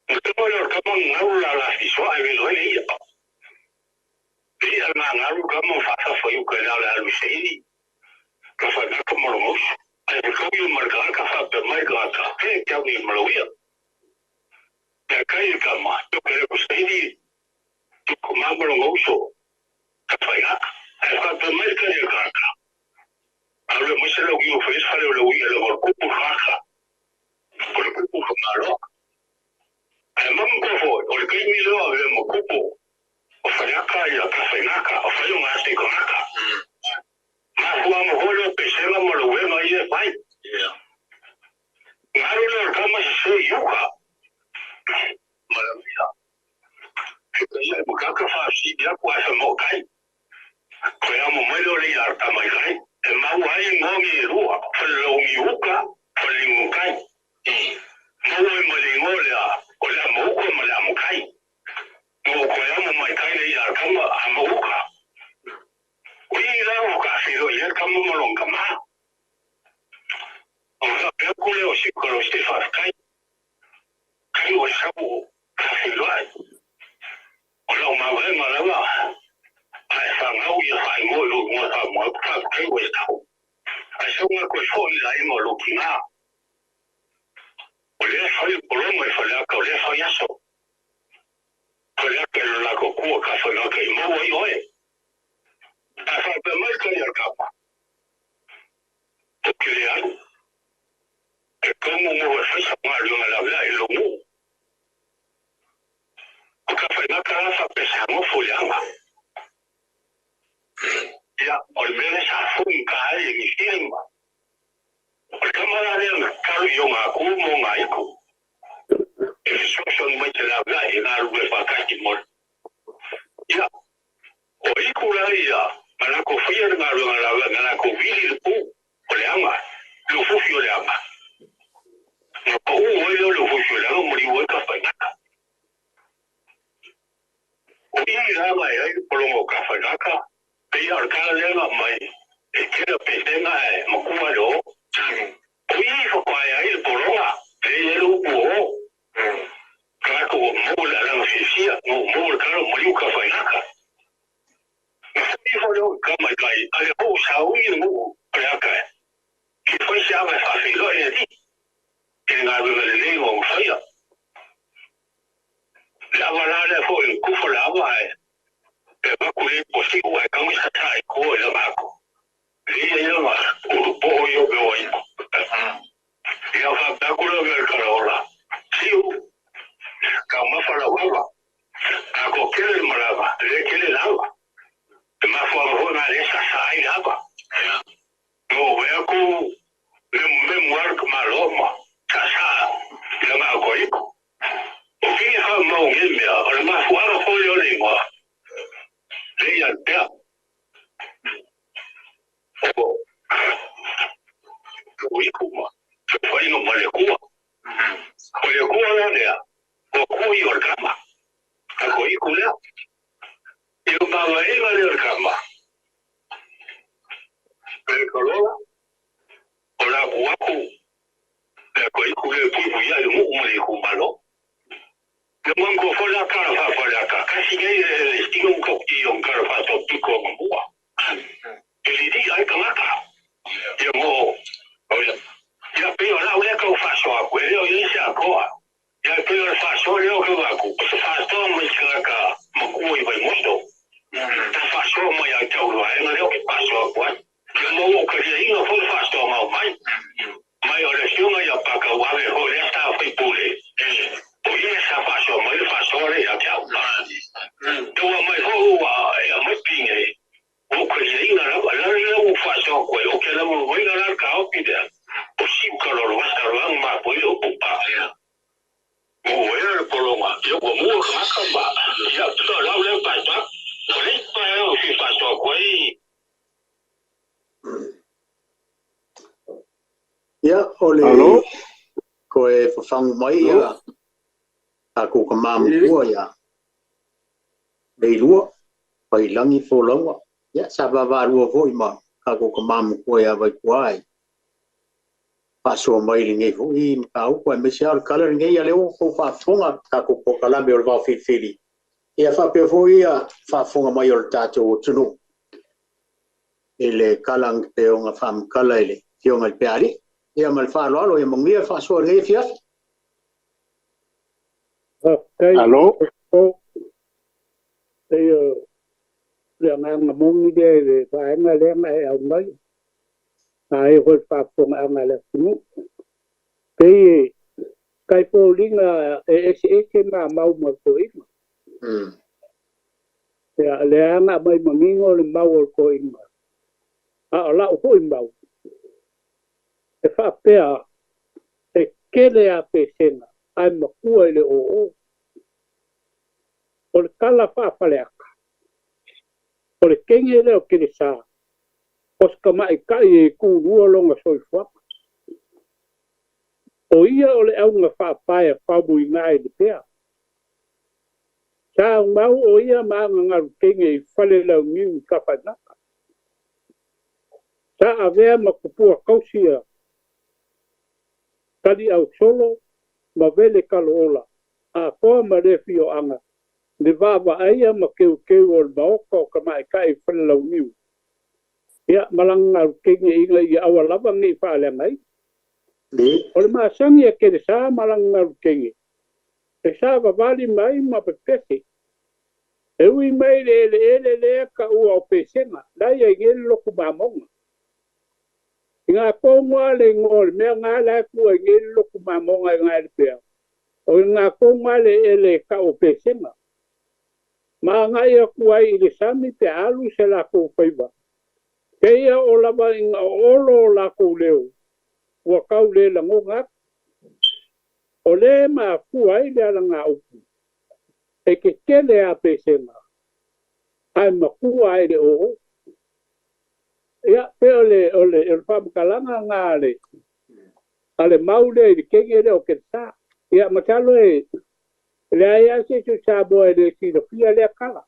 Kawa yo kama ngaula la fiso ai velo ia. Ia na ngalu kama fa fa yuka la lu sei. Ka fa ka mo lo mos. Ai ka yo marka ka fa pe mai ka ke ka ni mo ia. Ya kai kama yo kere ko sei. Tu kuma mo lo moso. Ka fa ya. Ai ka pe mai ka. Ahora mucho lo que ofrece para lo que lo ocupo jaja. Por lo que ocupo malo. Además me cojo, o que mi lo ave me ocupo. O fallaka y la cafenaca, o fallo más de conaca. Más jugamos juego, pesema, me lo veo ahí de pai. Claro, lo cama se yuca. Maravilla. Que ya bucaca fácil, ya cuase mocai. Cuidamos medio le harta mai kai. E mau ai ngongi rua, whalongi uka, whalingukai. Mau ai malingolea, o lea mauka ma lea mukai. Mau koe amu mai kai nei a kama a mauka. Ui lau ka whiro I kama malonga maa. O ka pia kule o sikoro Stefan kai. Kai o sabu ka whiro ai. O lau mawe malawa. Ai whangau I whai ngolo ngā tā mua ka kai o e tau. Ai sau ngā koe whoi lai mo lo ki ngā. O lea whai polomo e whaleaka o lea whai aso. Whaleaka e lako kua ka whaleaka I maua I oe. Ai whai pe mai kai ar kapa. O ki le anu. E kaumu mo e whaisa ngā runga la wea e longu. O ka whaleaka a wha pe sa ngofo le anga. Ya, o mele sa fun ka ai ni filma. O kamera le ka yo nga ku mo nga iku. E so mai te la ga e na ru fa ka ki mo. Ya. O iku la ia, mana ko fia nga ru nga la nga ko vili pu. O le ama, lo fu fio le ama. No ko o lo fu fio le ama mo ri ka fa na. O I la ma ai polomo ka fa na ka. Pei ar ka le mai e kera petenga e makua ro kui fo kai ai poronga e lu po ka ko mo la la fisia mo ka mo liu ka fai naka fo lo ka mai kai ai ho sa u ni mo pra ka ki fo sia va fa fi lo e di ke nga be le ngo fai la va la fo en ku fo la va e va kuli posible e kama sa tai ko e la ko e ia ma po yo be oi ia fa ta ko lo ver ka ora siu ka ma fa la wa a ko ke le marava le ke le lava e ma fo ho na le sa sai O le kua la lea. O kua i o kama. A ko i kulea. I o mawa e la le o kama. E kolola. O la kuaku. E ko i kule puipu ia i muku mali kumalo. Le mango fola kara fa fola ka. Kasi ngai le stino ko i o kara fa to piko ngua. E li di ai kamaka. Ia mo. Ia pe o la ule ka fa so a ko e o i sa ko. Ia pe o fa so le o ka ku. O fa so mai ka maku i vai mosto. Ta fa so mai a tau lo ai le o ki fa so ko. Ia mo ka ia ina fo fa so mai. Mai o le sunga ia pa ka wa le ho le sta fai pule. O ia sa fa so mai fa so le ia tau. Tu mai ho wa ia mai pinge. O ka ia ina la le o fa so ko o ke la mo vai la ka o ki de. O si ka lo wa sa lang ma po yo po pa ia. O ia le polonga. Ia o mo ka ka ba. Ia tu la le pa pa. O le pa o si fa so ko i. Ia, o le Alo? ko e whawhangu mai ia a ko ka māmukua ia nei lua pai langi wholaua ia sa wawarua hoi ma a ko ka māmukua ia vai kuai whasua mai li ngei hoi ka uko e mesi au kala ngei a leo ko whawhunga ka ko po kalame o le wau whiwhiri ia whapea hoi ia whawhunga mai o le tātou o tunu e le kalang te o ngā whamkala ele fionga le peari ia mal whaaloalo ia mongia whasua ngei fiaf Alo? O le nga mongi de le faenga le nga e au mai. Ai hoi whapong anga le tunu. Pei kai po linga e ma mau ma ko ima. Le anga mai mamingo le mau o ko ima. A la o hoi mau. E whapea e kele a pesena. Ai makua ele o. O le kala whapaleaka. O le kenge leo kere sā. O ska mai kai e ku rua longa soi whapa. O ia o le aunga whapaia whamu i ngai le pea. Sā mau o ia maanga ngaru kenge i whale lau niu i kawhanaka. Sā avea makupua kausia. Kali au solo ma vele kaloola. A koa ma refi o anga. Le vava aia ma keu o le maoka o ka mai kai whale lau niu. Ia malanga kenge inga i awa lava ngi whaale ngai. O le maasangi a kere sā malanga kenge. E sā vavali mai ma pepese. E ui mai le ka ua o pesenga. Lai ai ngele loku mamonga. I ngā kongoa le ngōle mea ngā lai kua i ngele loku mamonga i ngā le pēr. O ngā kongoa le ka o pesenga. Ma ngai a kuai i le sami te alu se la kou whaiva. Keia o lava i ngā olo o la kou leo. Ua kau le la ngonga. O le ma kuai le ala ngā upu. E ke kele a pesenga. Ai ma kuai le o. Ia pe o le whamakalanga ngā le. Ale mau le i kenge le o ke tā. Ia matalo e. Le aia se tu sabo e le si fia le kala.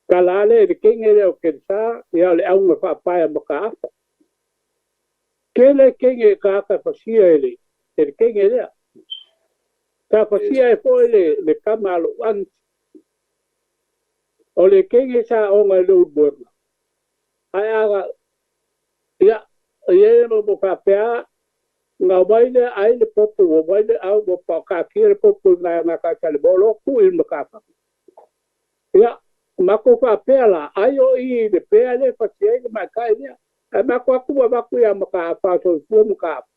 Kala le kenge le o ke sa ia le au ma paia ma ka afa. Kele kenge ka ka pasia ele. E kenge le. Ka pasia e fo le kamalo an. O le kenge sa o nga lo borna. Ai aga ia ia mo papea nga waile ai le popo o waile au mo pa ka kire popo na ka tale bolo ku il makapa ya mako fa pela ai o i le pele fa tie ma kai ya ai mako ku ba ku ya makapa so fu makapa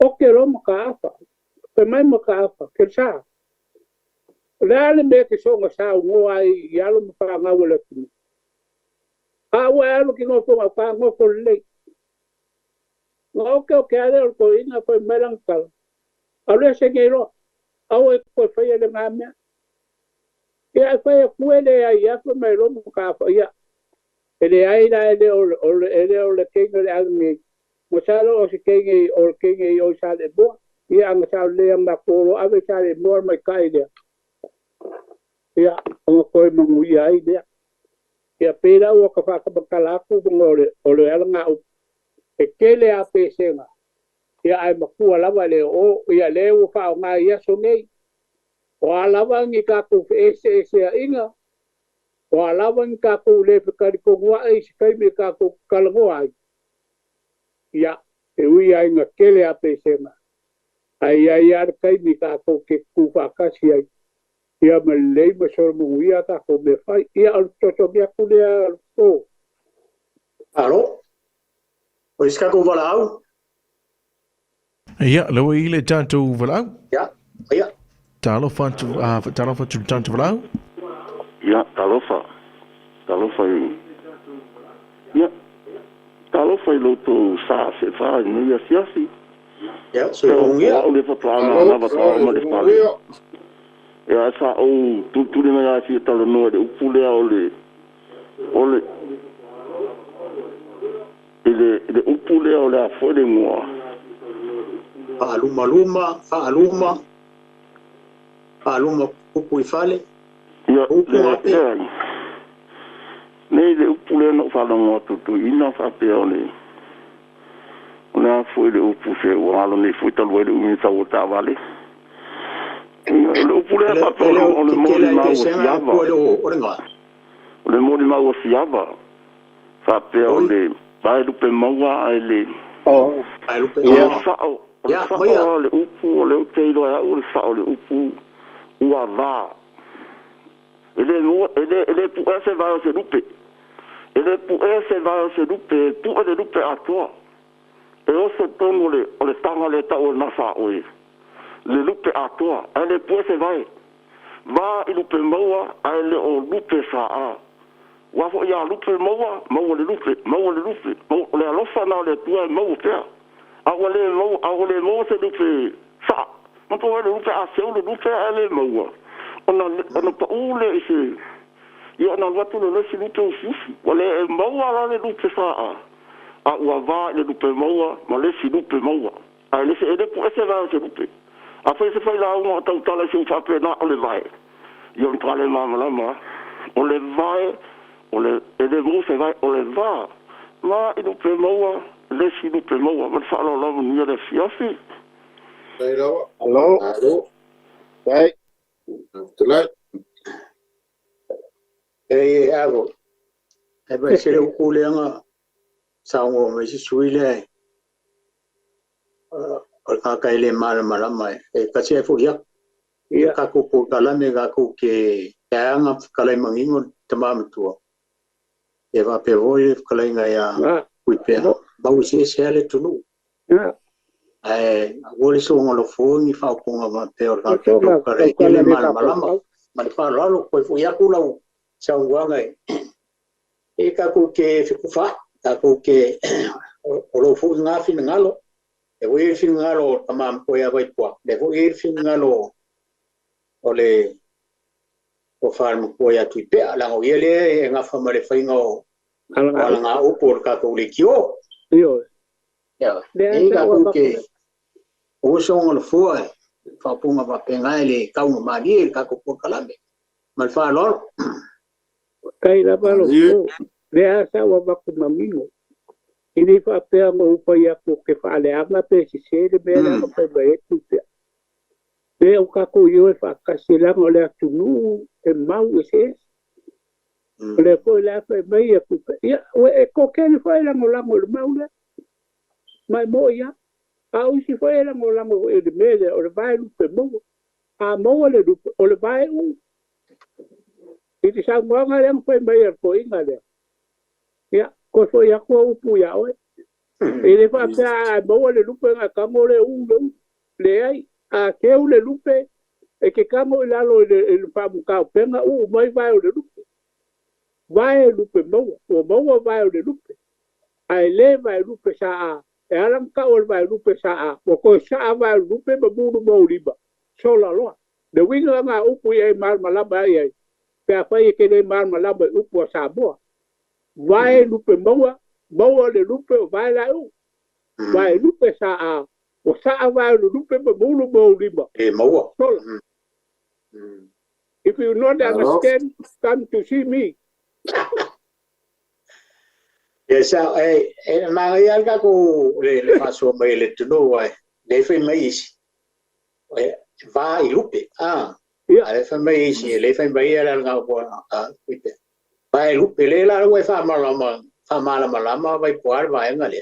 o ke ro makapa pe mai makapa ke sa la le me ke so nga sa ngo ai ya lo fa nga wala ku a wa lo ki ngo ko ma ngo ko le Ngau ke ale ko ina ko melankal. Ale se ngero. Au e ko fa ele ngame. Ia fa ku ele ia ko mai ro ka fa ia. Ele ai la ele o le kenge le almi. Mo salo o se kenge o kenge o sale bo. ia anga sa le makoro ave sa le mor mai kai le ia o ko mangu ia ide ia pera o ka fa ka bakala ku ngore o le anga e kele a pesenga ia ai makua lava le o ia le o fa nga ia so nei o alava ngi ka ku ese inga o alava ngi ka ku le ka ko wa ai kai me ka ku kalgo ai ia e ui ai nga kele a pesenga ai ar kai mi ka ko ke ku fa ka si ai ia me le me so mo ia ka ko me fai ia al to bia ku le o alo o iska ko wala au ia lo i le tātou walau ya ia talo fa tu tātou walau ia talofa ia talofa i loto sa se fa ni ia siasi ya so ngia o le paplana na ba ko ma le pale ia sa o tu le mai si talo no de upule ole ele upule ole a fo de mo Aluma kupu ifale ia nei le upule no fa no tu ina fa pe ole ona foi le upu se o alo nei foi talo le umi sa o ta vale le upule fa pe ole mo le ma o siava le mo le ma o siava fa pe ole vai do pe maua ele ai lupe ia fa le upu le teilo ya o fa le upu ua va ele pu ese va se lupe ele pu ese va se lupe pu de lupe a toi e o se tono le tanga le ta o na fa o le lupe a toi ele pu ese va i lupe maua ele o lupe sa a wa fo ya lupe maua le lupe le alofa na le tua mau pea a le mau se lupe sa ma to le lupe a se o le lupe ele maua ona pa ule ise ia na watu le si lupe o fufu wale maua la le lupe sa a ua va le lupe maua ma le si lupe maua a le se ele pu ese va se lupe a fa se fa la o ta ta le si fa pe na o le vai io tra le mama o le vai o le mo se vai o le va ma i lupe maua le si lupe maua ma fa la ni le fiafi Alo. Dai. Tonight, abo e ba se le ukule nga sa ngo me si suile o ka ka ile mala mai e ka se fu ya ka ku ku kala me ga ku ke ya nga kala mangingo tamam tu e va pe voi kala nga ya ku pe ba u se ale tu no wole so ngolo fo ni fa ko nga pe o ka ka re ile mala ma fa lo ko fu ya ku la sa ngwa e ka ku ke fufa ka ku ke o lo fu nga fi ngalo e wo fi ngalo tamam ko ya vai po de wo fi ngalo ole o farm ko ya tu pe ala o yele nga fa mare fa ngo ala nga o por ka ko le kio yo ya e ka ku ke o so ngolo fu fa punga va pengaile ka un mari ka ko por kalambe mal fa lor kai la palo le asa wa ba ku mamingo ini fa pe mo pa ya ko ke fa le anga pe si se de be la pe be tu pe o ka ko yo fa ka se la mo le tu nu e mau se le ko la pe be ya ku ya e ko ke ni fa la mo mau le mai mo ya a u si fa la mo e de me le o le vai lu pe mo a mo le lu o le vai u iti sa mo nga le pe be ya ko inga le ya ko so ya ko upu ya o ele fa pa mo le lupe nga ka mo le le ai a ke u le lupe e ke ka mo la lo le fa mu ka penga mai vai o le lupe vai lupe mo vai o le lupe ai le vai lupe sa e alam ka o vai lupe sa ko sa vai lupe ba bu mo riba so la lo de winga nga upu e mal malaba ai pe fa e ke le mal malaba upu sa bo vai lupe maua le lupe vai la vai lupe sa o sa va lu pe bulu mo lima e maua sola. If you not understand, come to see me. Yes, mga alga ko le paso mai le tuno ai le fai mai isi va I lupe le fai mai isi le fai mai ala nga ko kuite va I lupe le la ko fa malama vai poar vai nga le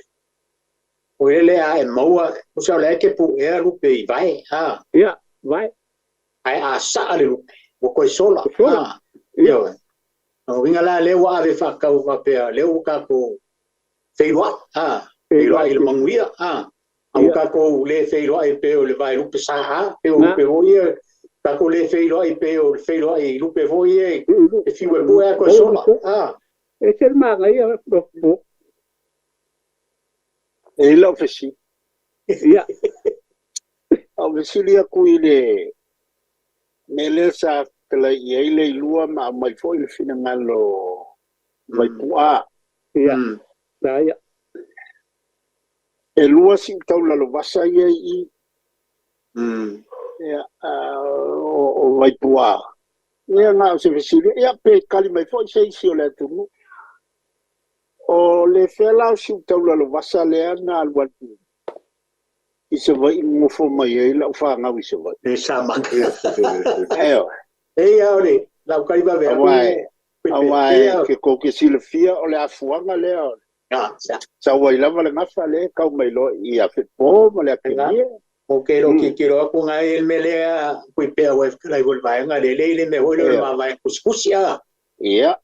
o le a maua o sa le ke pu e lupe I vai vai ai sa le lupe o ko sola yo o vinga la le wa ave fa ka va pe le o ka ko feilua feilua I manguia au ka ko le feilua I pe o le vai lupe sa pe o pe o ia ka ko le feilua I pe o feilua I lupe vo ia e fiu e boa ko sola e ser maga ia do e la fesi ia au vesilia kuile melesa kala ile lua ma mai foi le fina ngalo mai pua ia na ia e lua si tau la lo vasa ia I o mai pua ia nga se vesilia ia pe kali mai foi se si o le tu o le fela si tau la lo vasa le na alwa I se vai mo fo mai e la fa nga wi se vai e sa ma e ore la kai va ver awai ke ko ke silfia o le afuanga le sa wai lava le ngafa le kau mai lo I a fit po ma le akia o ke ro ki ro ko nga el melea kui pe wa lai vol vai nga le me holo ma vai kuskusia ia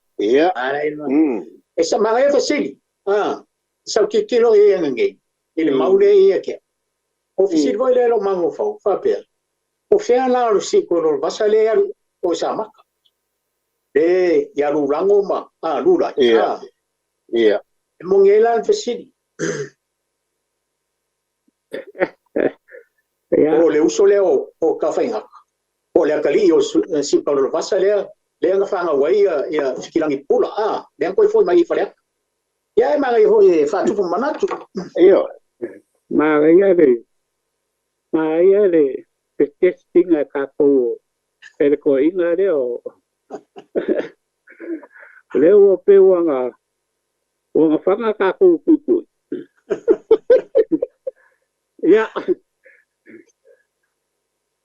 esa ma e fasili sa ki ro e ngai ele maule e ke ofisi voi le lo mango fa pe o fea na lo si ko lo basale o sa ma ya lu rango ma lula ia mongela fasili o le uso le o kafenga o le kali o si ko lo basale le nga fa nga wai ya fikirangi pula le ko foi mai fa le ya ma ga ho e fa tu manatu ia ma ia le testing a ka ko ele ko inga le o le o pe wanga fanga ka ko putu ya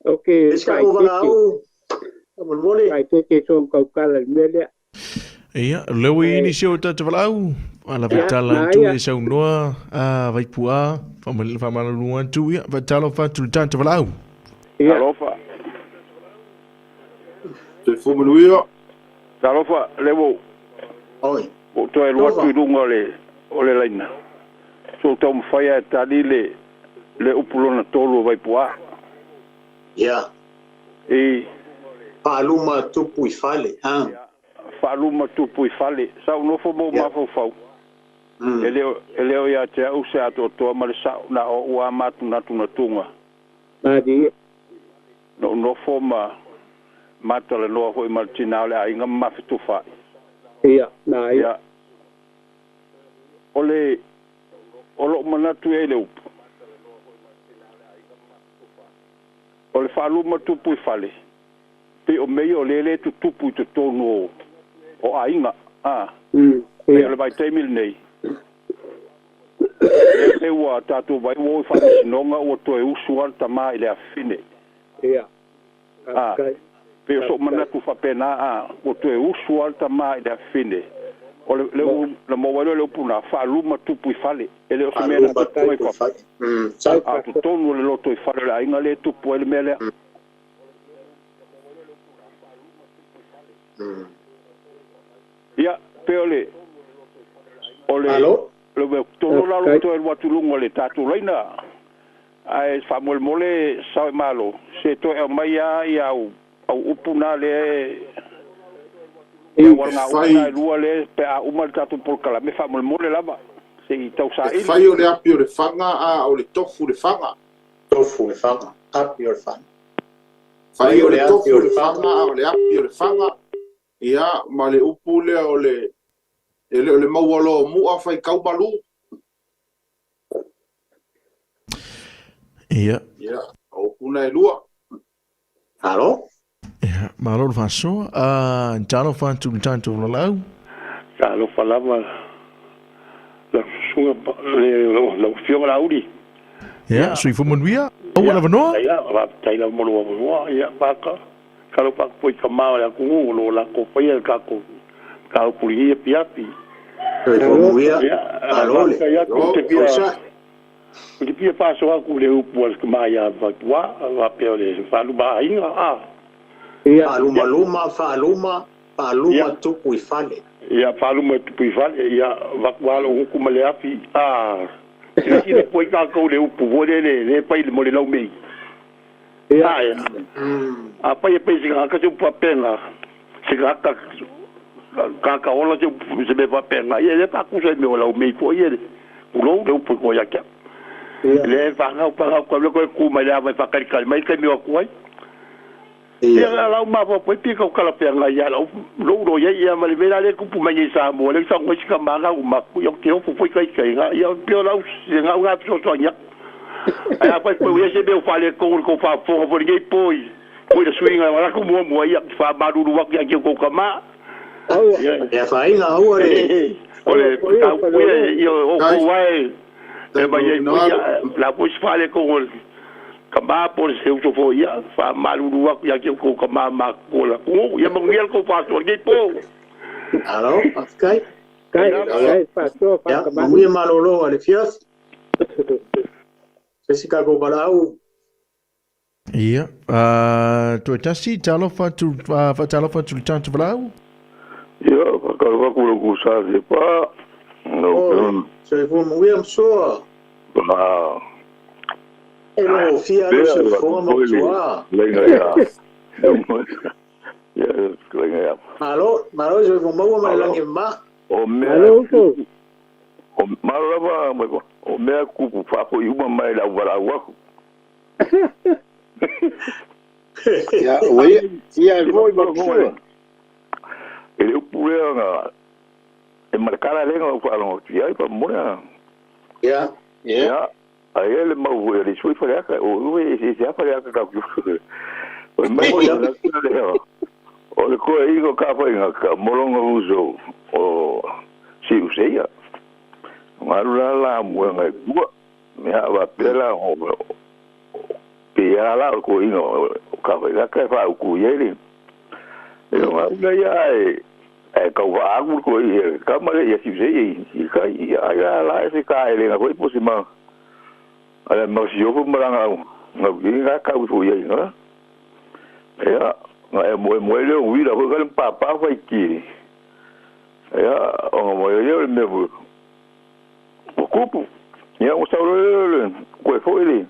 okay esa o va o mole ai ke son ka kala mele ia le wi ni sio ta valau ala vitala tu e sau noa vai pua fa mal lua tu ia vitalo fa tu ta valau Talofa. Te fumanuia. Talofa, lewo. oi O to e lua tu lunga o le laina. So tom faya tali le upulona tolu vai pua. ya pa luma tupu I fale Whaaluma tupu I fale. Sau nofo mo mafau. Eleo ia te au se ato toa male sau na o ua matu na tunga. Madi. No nofo mata le noa hoi martina ole a inga mafitu fai. Ia, na ia. Olo manatu e le upu. Ole whaaluma tupu I fale. Pe o mei o lele tu tupu I te tono o a inga. Pe ole vai teimil nei. E ua tatu vai woi whamisinonga o to e usual tama I le afine. Ia. Pe o so manatu whapena o to e usual tama I le afine. O le mawalo le upuna whaaluma tupu I fale. Ele o se mea na tupu I fale. A tu tonu le loto I fale le a inga le tupu ele mea lea. Ia, pe ole. Alo? Le tonu la lo to e watu lungo le tatu leina. Ai famol mole sa malo. Se to e mai ia au upuna le e wanga upuna lua le pe a umal tatu por kala me famol mole lava. Se I tau sa I. Fai o le api o le fanga o le tofu le fanga. Tofu le fanga. Api o le fanga. Fai o le tofu o le fanga o le api o le fanga. Ia ma le upu le o le maualo mua fai kau malu. Ia. Ia, o kuna e lua. Alo? Ia, malo fa so. Talo fa tu tanto lau. Talo falava la sunga la fiona la uri. Ia, sui fo manuia. O wala vanoa? Taila mo ia baka. Kalau pak poi kamau la kungu lo la ko pai ka ko ka puli piapi. Manuia. Alo. Ya ko te pia paso aku le upu as kemaya va peole falu ba inga Paluma tupu i fale. ya falu ma tupu i fale ya vakwalo huku male afi kile poi ka ko le upu vole le pai le mole lau mei ya apa ye pesi ka se pa pena se ka ola se be pa pena ye ta ku se me lau mei po ye ulo le upu ko ya ka le fanga pa ko le ko ku mai vai fa kali mai ke mi ko ai ya la ma po pi ko kala pe nga ya lo ya ma le vela le ku pu mai sa mo le sa ko ka ma nga ma ku yo ke fu fu kai nga ya pio la nga so so nya ai pa ko ye se be fa le ko fa fo por ge poi ko le swinga wala ku mo ya fa ma du wa ya ke ko ka ma ya fa inga ore ka ku yo o ko wai la pus fale con kama por se eu fo ia fa malu wa ya que ko kama ma ko la ko ya mo ngel ko fa to ge po alo kai fa to fa kama mu malolo ale fias se ka ko balau Ia. Tu tasi talo fa tu tanto balau? Ia, ka ko ko sa de pa no se fu mu so Hello, fia lo se forma tua. Malo, je vou mau mai langi ma. O me. O malo va mai ko. O me ku fa ko yu mai la wala wa. Ya, oi, ia voi ba ko. Ele pure nga. E marcara lenga fa lo ia pa mo ya. Ya. Aí ele mau ele foi fazer o esse já fazer ka ku. O mau ya na ku. O ko aí ko ka foi nga molongo uso o si useia. Marula la mo nga ku. Me ava pela o pela ko ino ka foi ka fa ku yele. Eu nga ya ka wa aku ko ka ma ya si useia ka ya la ese ka ele nga foi posima. Ala mas yo fu maranga nga ka fu ye nga ya nga mo le wi la ko kan papa fa ki ya o mo ye me bu ku ya o sa le ko fo ile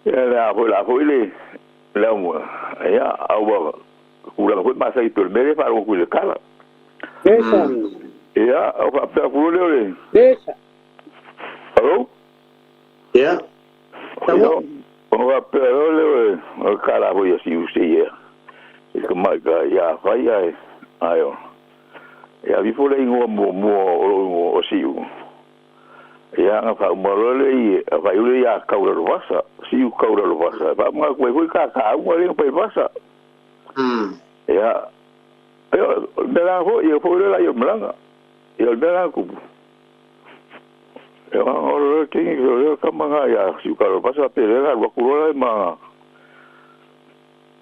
ya la fo ile la mo ya awa ku la ko ma sa ito me fa ko le kala ya o pa pa ku le Hello? Yeah. Tamo. O pero le o cara voy a si usted ya. Es como ya vaya ayo. Ya vi por ahí o si ya nga fa mo le va yo ya kaula lo basa. Si u kaula lo basa. Va mo ko ka mo le pa basa. Ya. Yo de la yo por la yo mlanga. Yo de la ku. Ora que eu kamanga ya si o cara passa pela wa kurola ma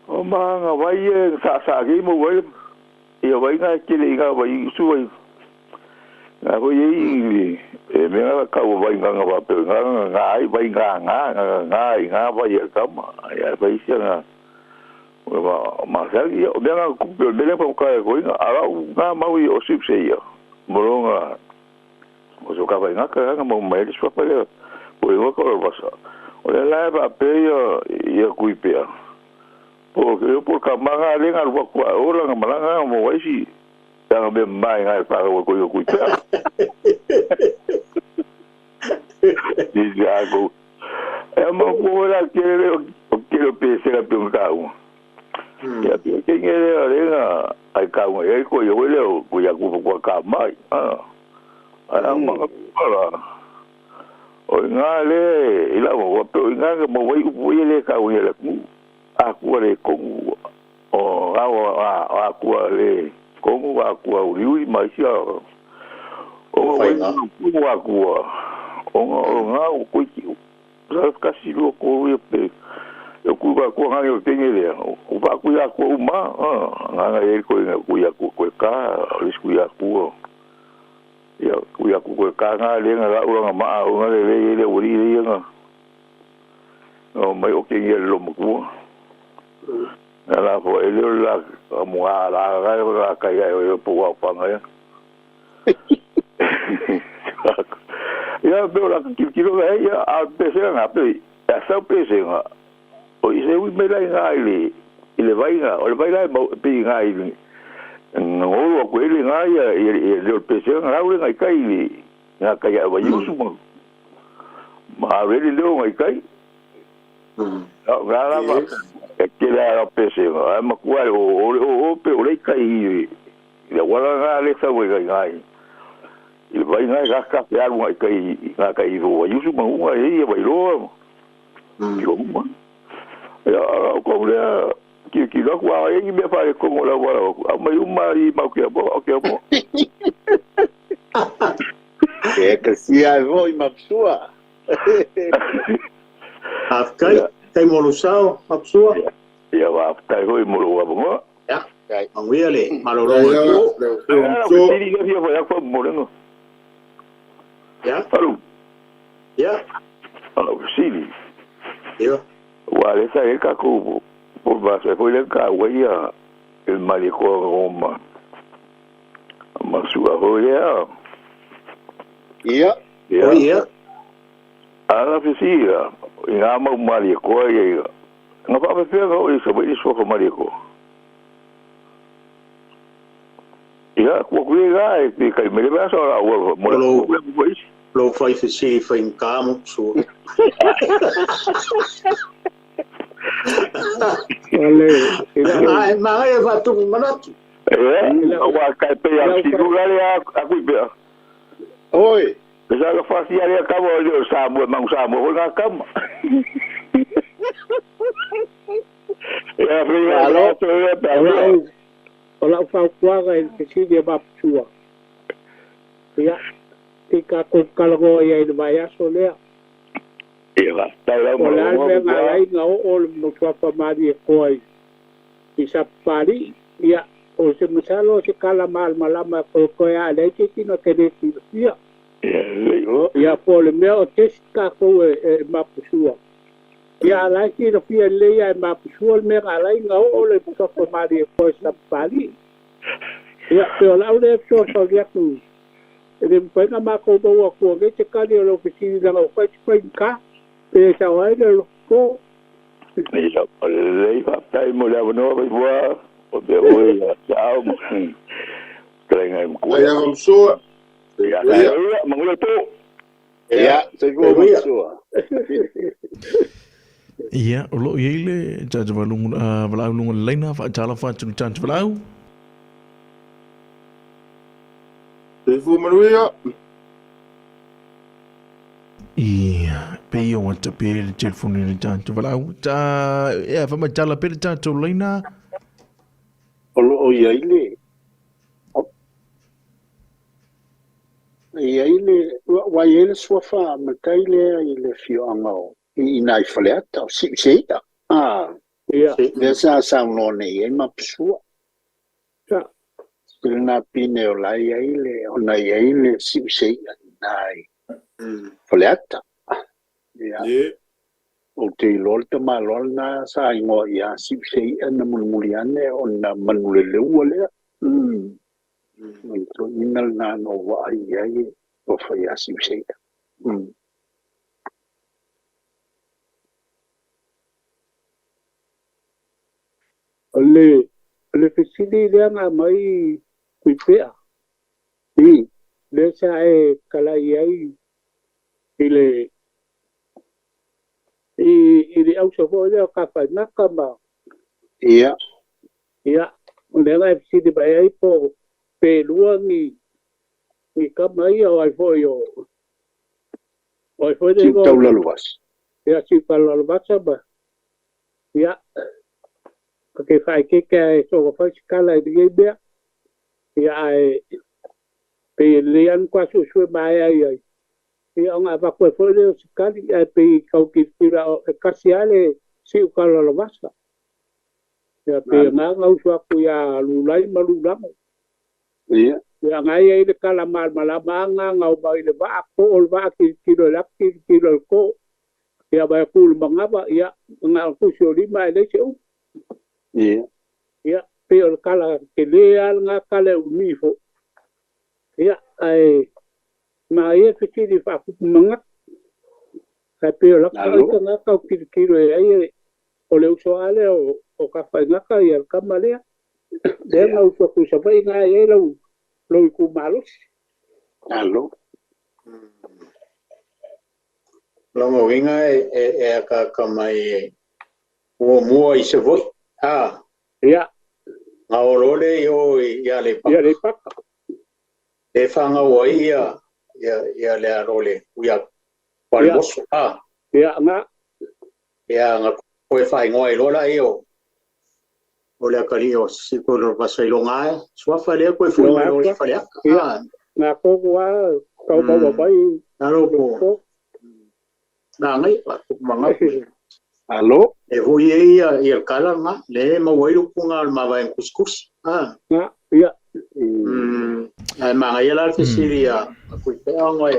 o manga vai sa gi mo vai e vai na que liga vai suai na vai e me na ka vai nga va pe nga ai vai nga vai kama ya vai sia ma sa gi o bela ku bela pa ka ko nga nga ma wi o sip sei moronga o so ka vai nga mo mai so pa le o e ko lo basa o le la ba pe ya ku pe por kamanga le nga wa kwa o la nga malanga mo wai si ta be mai nga pa ko ku pe ni ya go e mo ko la que lo pe se la pe ka u ya pe que le nga ai ka u e ko yo le ko ya ku ka mai ala o ngā le ila mo wato ngā mo wai upu le ka ui le ku aku le kongu o aku le kongu aku ui mai sia o wai ku aku o ngā o ku ki sa kasi lo ko ui pe o ku ba ku ngā o tenge le o ba ku ya ku ma ngā e ko ku ya ku ka o ku ya ku ya ku ya ku ka ngā le ngā ura ngā maa o ngā le uri le ngā o mai o ke ngia lo mo ku la fo e le la mo la ka ya o po wa pa nga ya veo la ki lo ya a pese nga pe ya sa pese nga o i se ui me la nga ile vai nga o le vai la mo pe nga ile ngolo ko ile nga ya le pese nga ule nga kai ile nga ka ya wa yusu mo ma vele le nga kai nga la ma ke la pese nga ma ko o pe o le kai ile wala nga le sa we nga il vai nga ka ya lu nga kai ro yusu mo nga e vai lo yo mo ya ko le ki lo kwa e me fa ko la wala ma yu ma I ma ke bo e ka si ai vo I mapsua kai mo lusao mapsua ya va tai ho mo lo bo ya kai manguele malolo so ti ni ya ko mo no ya Alô ya alô Sili yo wale sa e ka ko por base foi le ka ya el maliko Roma ma sua hoya ia ya ala fisia ina ma maliko ya nga pa pe o isso vai isso for maliko ya ko ku ga e ka me le va so la o mo lo fai si fai in camo su ma e va tu manat wa ka pe ya si lugar ya aku pe oi já lo fazia ali acabou eu sabe mas sabe vou na cama Ola fa kuaga e si de baptua ya tika ko kalgo ya I vai asolea Eva tá lá ola me ngai nga o mo fa mari ko I sapari ya o se musalo se kala mal malama ko ya le que no te decía ya por me o testa ko e mapusua ya la ki no fia le ya mapusua me ala nga o le mo fa mari ko sapari ya pero la de so ya tu e poi na ma ko bo ko ke te ka le oficina da o fa ka e sa wa le ko ya le va tai mo la no va o de hoy chao trenga ko ya vamos so ya mangulo to ia se go mapsua ia o lo ile ja ja valungu valungu leina fa tala fa tu tan valau te fu manuia ia pe yo want to be the telephone ni tan valau ta ia fa ma tala pe tan tu leina o ia ile ia ile wa ile swafa mataile ile fio angao I nai faleata si ya le sa no ne e mapsua ta na pine o lai ile o na ile si nai faleata ya o te lolta ma lolna sa ingo ya si na mulmuliane o na manulele wale so inal na no wa ai o fa ya si le fisili le nga mai kuipea le sa e kala ai ile ile au so fo le ka fa na kama ia ya le nga fisili ba ai po pe luangi ni kama ia ai fo yo Oi foi si de go. taula luas Ya si pala lo basa ba. Ya. Porque fai que so go fai skala de be. Ya ai pe lian kwa su mai ai. Ya nga va ko foi de skali ai pe kau ki tira kasiale si kala lo basa. Ya pe nga ngau su aku ya lulai malulang. ia Ya ngai ai de kala mal malabanga ngau ba ile ba ko ol ba ki kilo lak ki kilo ko. Ya ba ku mangaba ya nga ku so di mai de se ia ya pero kala que leal nga kala unifo ya ai ma ye que ti fa ku manga ka pero la ka nga ka kilo ai o le uso ale o ka fa nga ka ya ka male de nga uso ku sa vai nga ye lo ku malos alo Longo winga ka mai o mua I se voi. ya Nga orole yo ya le pa e fanga o ya le arole ya palmos ya nga ya nga ko fai ngoi lola yo o le kalio si ko lo pasai lo ngai swa fa le ko fu mai lo fa le nga ko wa ka ba bai aro ko na ngai pa manga alo e hui ia kala nga le ma wai lu kunga ma va en kuskus nga ya ai ma ia la te siria ku te ngoi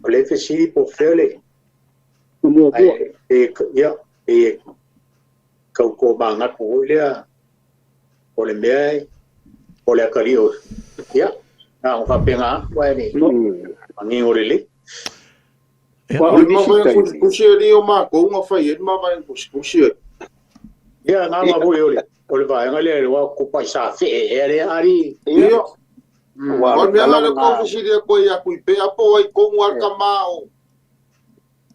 o le te siri po fele mo ko e ko banga ko le o le me o le kalio ya na o fa penga wa ni ni o le wa Ma vai kusia ni o ma ko nga fai ma vai kusia. ya nga ma bo yo le va nga le wa ko pa sa fe ele ari Ia. wa Wa me ala ko kusia ko ya ku pe apo ai ko ngwa ka mao.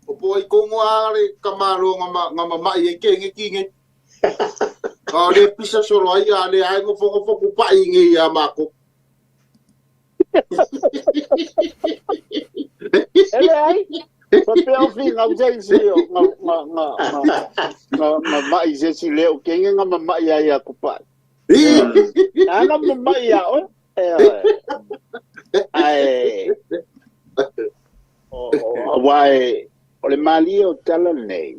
O po ai ko ngwa re ka maro nga ma ye ke nge ki nge. Ka le pisa solo ai ale ai ngo fo ku pa nge ya ma ko. ele ai papel fi ngau sei si nga mai se si le o ke nga mai ya ku pa ana mai ya o ai o wai o le mali o tala nei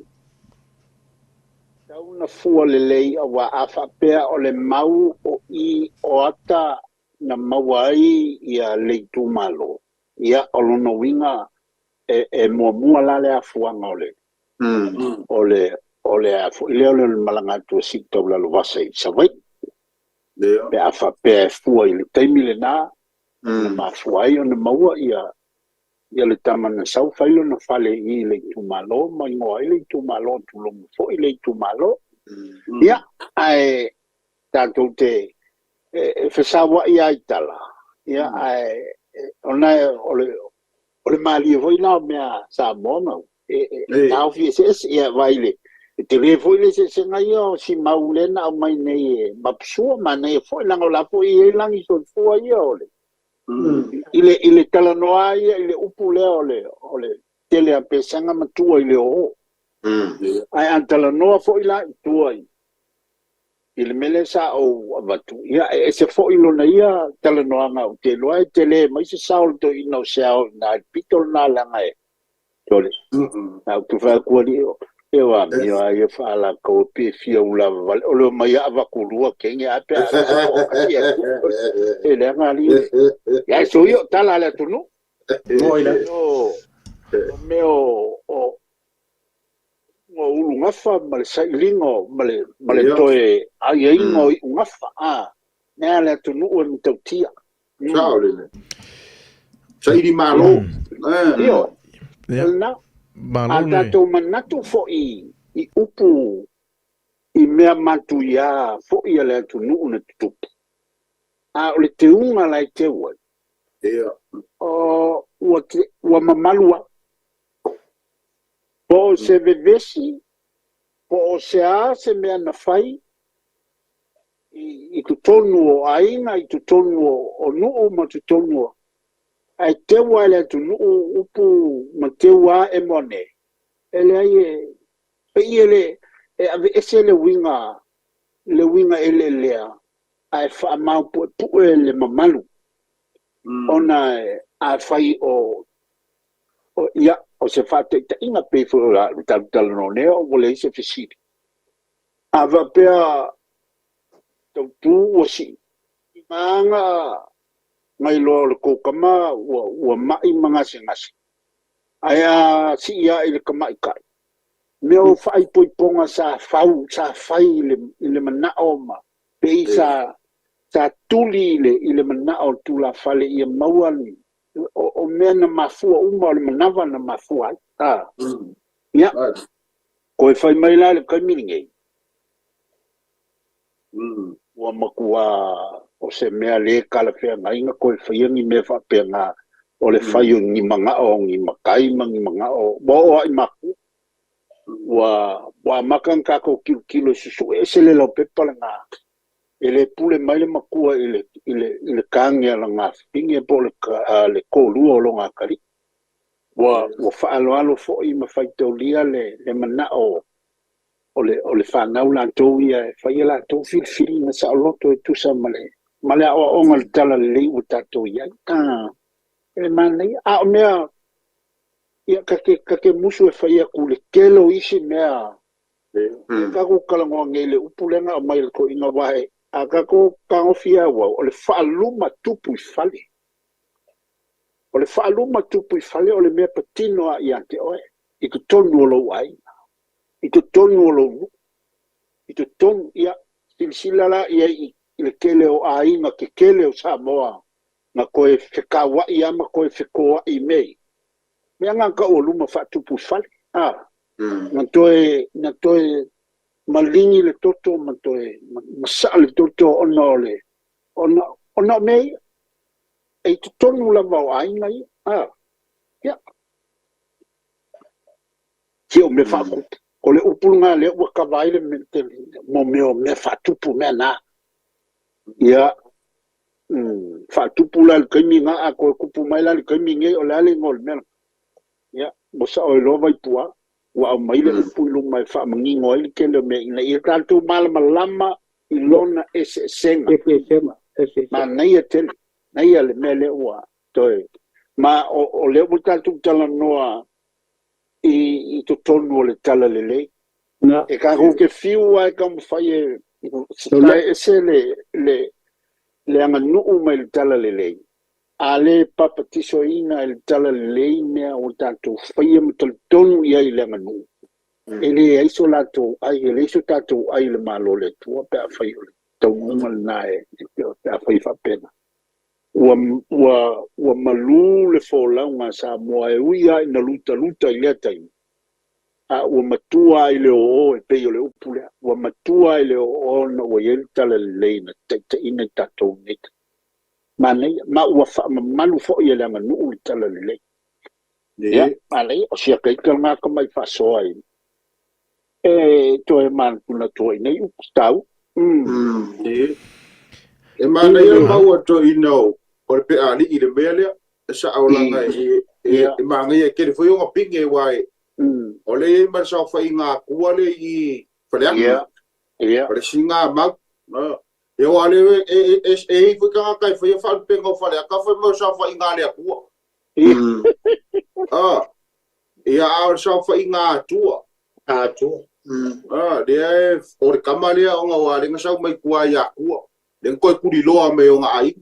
tau na fua le lei a wa afa pea o le mau o ata na mawai ia le tu malo ia o no winga e mua la le afuanga o le afu ile o le malanga tu sito la lo vasai savai pe afa pe fua ile taimi le na ma fua i ona maua ia le tamana sau failo na fale I le tu malo ma ngo ile tu malo tu lo fo ile tu malo ia ai tanto te fesawa ia itala ia ai ona o le mali foi na mea sa mona tau fi se ia vaile te le foi le se ngai o si maulena o mai nei mapsua ma nei foi lango la foi langi so foi ole ile tala noa ile upu le ole tele a pesanga matua ile o ai antala noa foi la tuai ile mele sa o avatu ia se foi lona ia tala noa nga te loa tele mai se saul to ino sao na pitol na langa e tole na tu fa ko li e wa mi ai fa la ko pe fia ula vale o lo mai ava ko lua ke nge ape e le nga li ya so yo tala la tu no moila meo o ngafa male sailingo male toe ai ngo ngafa na le tu no o tia Ciao le. Sai di malo. Io Ya. na Malo ada le. to manatu fo I upu I mea matu ya fo I le tu no na tupu a o le te unga lai te wa Ia. o wa mamalua po se vevesi po se a se mea na fai I tu tonu o ainga I tu tonu o nuu ma tu tonu ai te wa le tu no upu ma te wa e mone ele ai pe ele e ave ese le winga ele lea ai fa ma pu ele mamalu ona a fai o ia o se fa te inga pe fu la tal no ne o vole se fisi ava pe tu o si manga ngai lo ko kama wa mai manga singasi aya si ia ile kama ikai meu fai poi ponga sa fai ile mana oma pe sa tuli ile mana o tula fale ia mauani o mena mafua uma le manava na mafua ya ko fai mai la le kamingi wa makua o se mea le kala fea ngainga ko fai ngi me fa penga o le fai ngi manga o ngi makai mangi manga o bo ai maku wa makan ka ko kilo susu esele lo pepalanga ele pule mai le makua ile kangi ala nga pingi po le ko lu lo nga kali wa fa alo fo I ma fai to lia le mana o le fa na ula to ia fa ia to fil na sa lo to tu sa male o ngal tala le uta to ia e mane a mea ia kake musu e fa ia ku le kelo isi mea ka ko kala ngele upulenga mai ko inga wae aga ko kangofia wa o le faaluma tupu fale o le faaluma tupu fale o le mea patino a iante oe I to tonu lo ai I to tonu lo I to tonu ia silsila la ia I le kele o ai na ke kele o Samoa na koe fekawa ia ma koe fekoa I mei mea ngaka o luma fa tupu fale na toe malingi le toto matoe masa le toto ona mei e tonu la va ai ngai ya kio me fa ko le upulunga le wa ka vai le mo me fa tupu me na ya fa tupu la le kaminga a ko kupu mai la le kaminga o la le ngol me ya mo sa o lo vai tua wa mai le pulu mai fa mangi ngoi ke le me na I tantu mal malama I lona ese senga ma nei tel nei le mele wa toi ma o le buta tu tala noa I to tonu le tala le e ka ho ke fiu ai kam fai ese le anga nu mai le tala le ale papatiso ina il tala le mea o tanto fai mtal tonu ia I le manu ele iso lato ai ele iso tato ai le malo le tua pe fai tau mal nae pe fai fa pena wa malu le fola nga sa mo e uia na luta I le tai wa matua I le o e pe le upule wa matua I le o no wa il tala le na te ina tato net ma wa fa malu fo ia le manu I tala le ya ale o sia kai kalma ko mai fa so ai to e man kuna to nei u stau e mana ia mau to ino o pe ali I le mele sa aulanga e manga ia ke foi unha pinge wai o le ma sa fa inga kuale I fale ya o le singa ma e o ale e foi ka kai foi fa pengo fale ka foi mo sa fa inga le ku ia a sa fa inga tua dia o kamale o nga wale nga sa mai kuai ya ku den ko ku di lo me o nga ai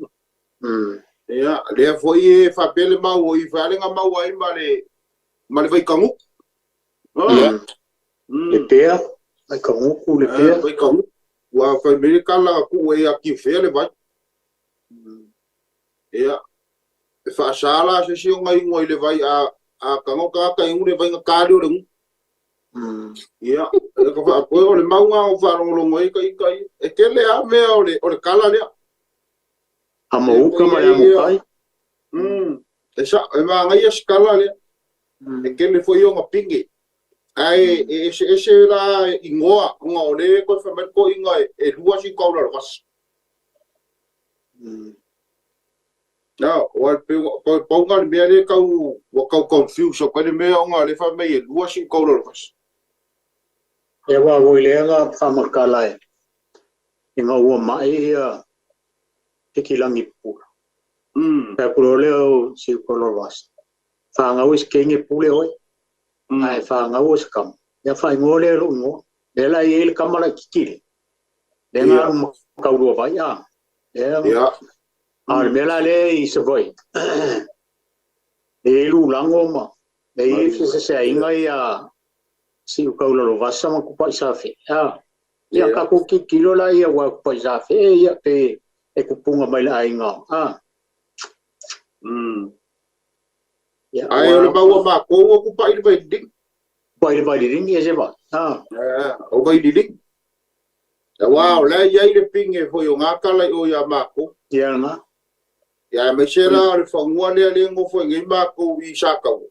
ia le foi fa pele ma o I fa le nga ma wai male vai kangu le pea ai kangu ku le pea vai kangu wa fa me kala ku e aki fele vai ia fa sala se si o ngai ngoi le vai a kango ka ingu le vai nga ka le o ia ko fa ko le maunga o fa lo ngoi kai e ke le a me o le kala le a mo ka mai a mo kai esa e ma ngai es kala le e ke le foi o pingi ai ese la ingoa nga o le ko fa me ko inga e lua si ko la was Na, o pe po nga me le kau wa kau confuse ko le me nga le fa me e lua si ko lo fas. E wa wo le nga whamakala e ngā ua mai ia hiki langi pula. Pea kuro leo si kolo was. Whangau is kenge pule hoi. Ai whangau is kam. Ia whai ngō le rungo. Le la i ele kamala kikiri. Le ngā rungo kaurua vai a. Ya. Al mela le i se voi. E lu lango ma. Le i se inga ia si kaulalo vasa ma kupai safi. Ia kako ki kilo la ia wa kupai safi. Ia te e kupunga mai la inga. Ai ole bawa ma ko kupai vai ding. Vai ding ia se ba. O vai ding. Wow, la ia ile pinge foi o ngakala o ya mako. Ia nga. Ya me sera le fangua le ngo foi ngi mako i sakau.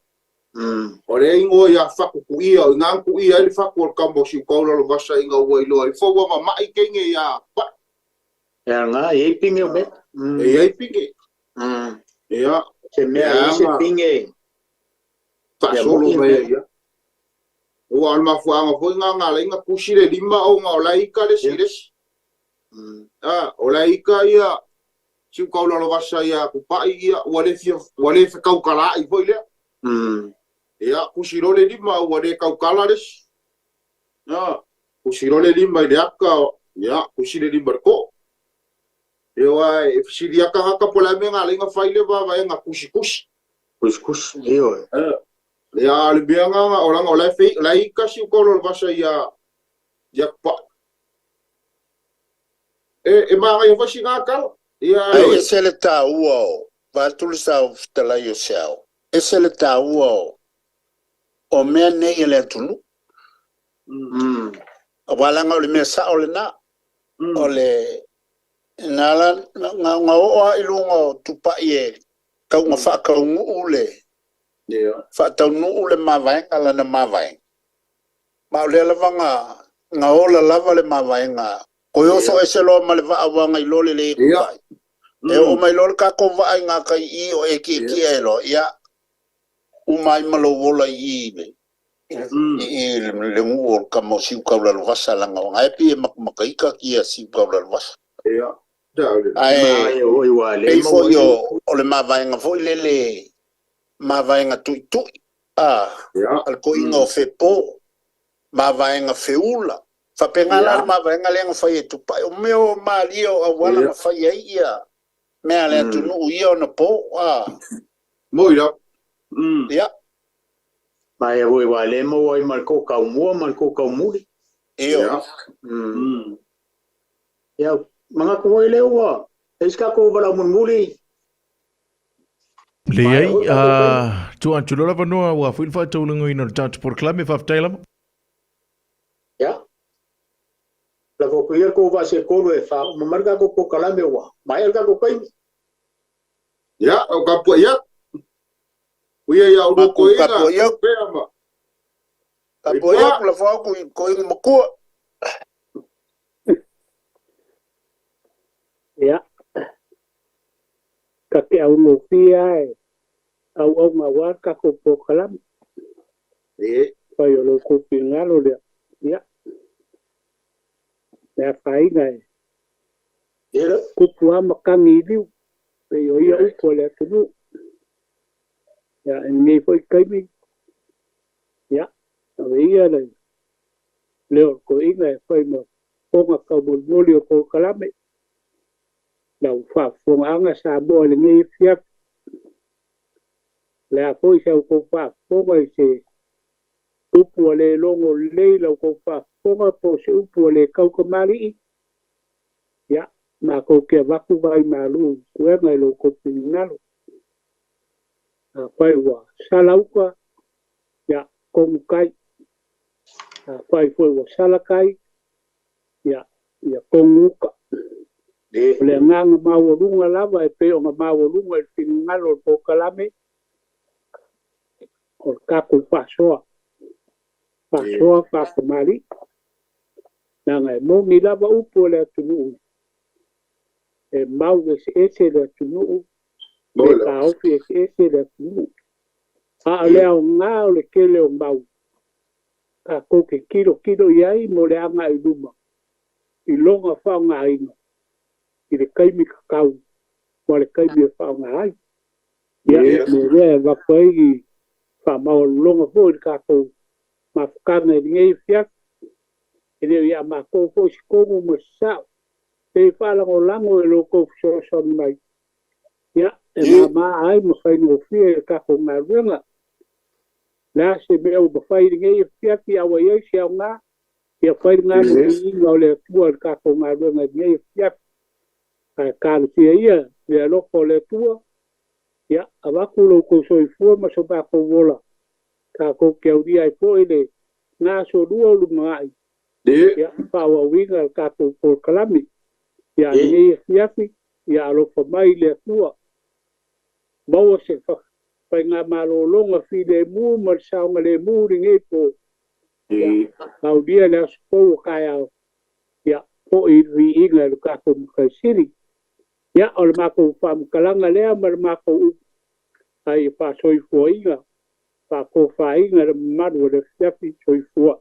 Ore ingo ya faku kuia ngang kuia le faku kambo si ko lo vasa inga wai lo i fo wa mai kenge ya pa. Ya nga e pinge be. E pinge. Ya. Se me se pinge. Fa solo me ya. O alma fuanga foi nga le nga kusire lima o nga la ika le sires. O la ika ya si ko lo vasa ya ku pa ia wale fi kau kala i foi le. Ya kusiro le lima wale kau kala des. Ya kusiro le lima le aka ya kusire lima ko. Ewa si dia ka pola menga le nga faile ba nga kusi. Kus io. Ya le bianga orang ola fe la ika si ko lo vasa ya pa. E ma nga fa si nga kala. Ai se le ta uo, va tu sa ftala yo sao. Ese le ta uo. O me ne ele tunu. Wala nga le me sa ole na. Ole nala nga o ilungo tupa ye. Ka nga fa ka ule. Fa ta ule mavai ala na mavai. Ma le lava nga ola lava le mavai nga. Koyo so ese lo male va awanga ilole le kupai. E o mai lol ka ko va nga kai I o e ki elo ya. Umai malo wola I le. Le ngol ka mo si ka la vasa la nga e pi makai ka ki si ka la vasa. Ya. Ai o I wale. E fo yo o le mavai nga fo le mavai nga tu. Al ko inga o fe po. Mavai nga feula. Fa pengala ma venga le fa yetu pa o meu mario awala ma fa ia me ale tu no io no po Moira. Ya Mai voi wale mo voi marco ka muri. io Ya mga ko ile wa. Eska ko bala mun muri. Le ai tu anchulo la vanua wa fuil fa tu lungo ino tat por clame fa taila. Ya. La kokuia ko va se kolo e fa marga ko kalame wa mai ga ko kai Ya o ka po ya uia ya o ko ka po ya pema ka po ya la fa ko mo ko ya ka ke au no fia au ma wa ka ko po kalame pa yo lo ko pingalo le ya ya fai ngai era kupua makangi liu pe yo ia upo le tunu ya ni foi kai ya ave ia le leo ko inga foi mo ponga ka bolio ko kalame la fa fo anga sa bo le ngi fia la foi sa ko fa ponga se upo le longo le lo ko fa ponga po se upo le kau ko mali ya ma ko ke vaku vai malu kue ngai lo ko pinalo pai wa salauka ya kong kai pai foi wa salakai ya konguka le ngang ma wo lunga lava e pe o ma wo lunga e pinalo ko kalame o ka ko pasoa pa mali nanga mo ni lava upo le tunu e mau se ese le tunu Mo le ka o fi ke le ku a le o nga o le ke le o mau ka ko ke kilo ia mo le anga I luma I longa fa nga ina I le kai mi kakau mo le kai mi fa nga ai ia me le va pai fa ma longa fo ka ko ma ka ne ngai fia ele ia ma ko fo ko mo sa te fa la lango lo ko so mai ia e ma ai mo fai no fia ka ko nga renga la se me o fai ngai fia fia wa ia se nga ia fai nga ni no le tua ka ko nga renga ngai fia ka fia ia le lo ko le tua ia ava ku lo ko so fu ma so ba ko vola ka ko ke o dia ko ile na so duo lu mai ia pa wa winga ka ko por kalami ia ni fiafi ia lo fa mai le tua mo se fa pa nga malo longa fi de mu ma sa nga le mu ringe po ia au dia le so ka ia po I vi inga ka ko ka siri ia o ma ko fa kalanga le ma ko ai pa soi fuinga pa ko fa inga ma do le fiafi soi fuinga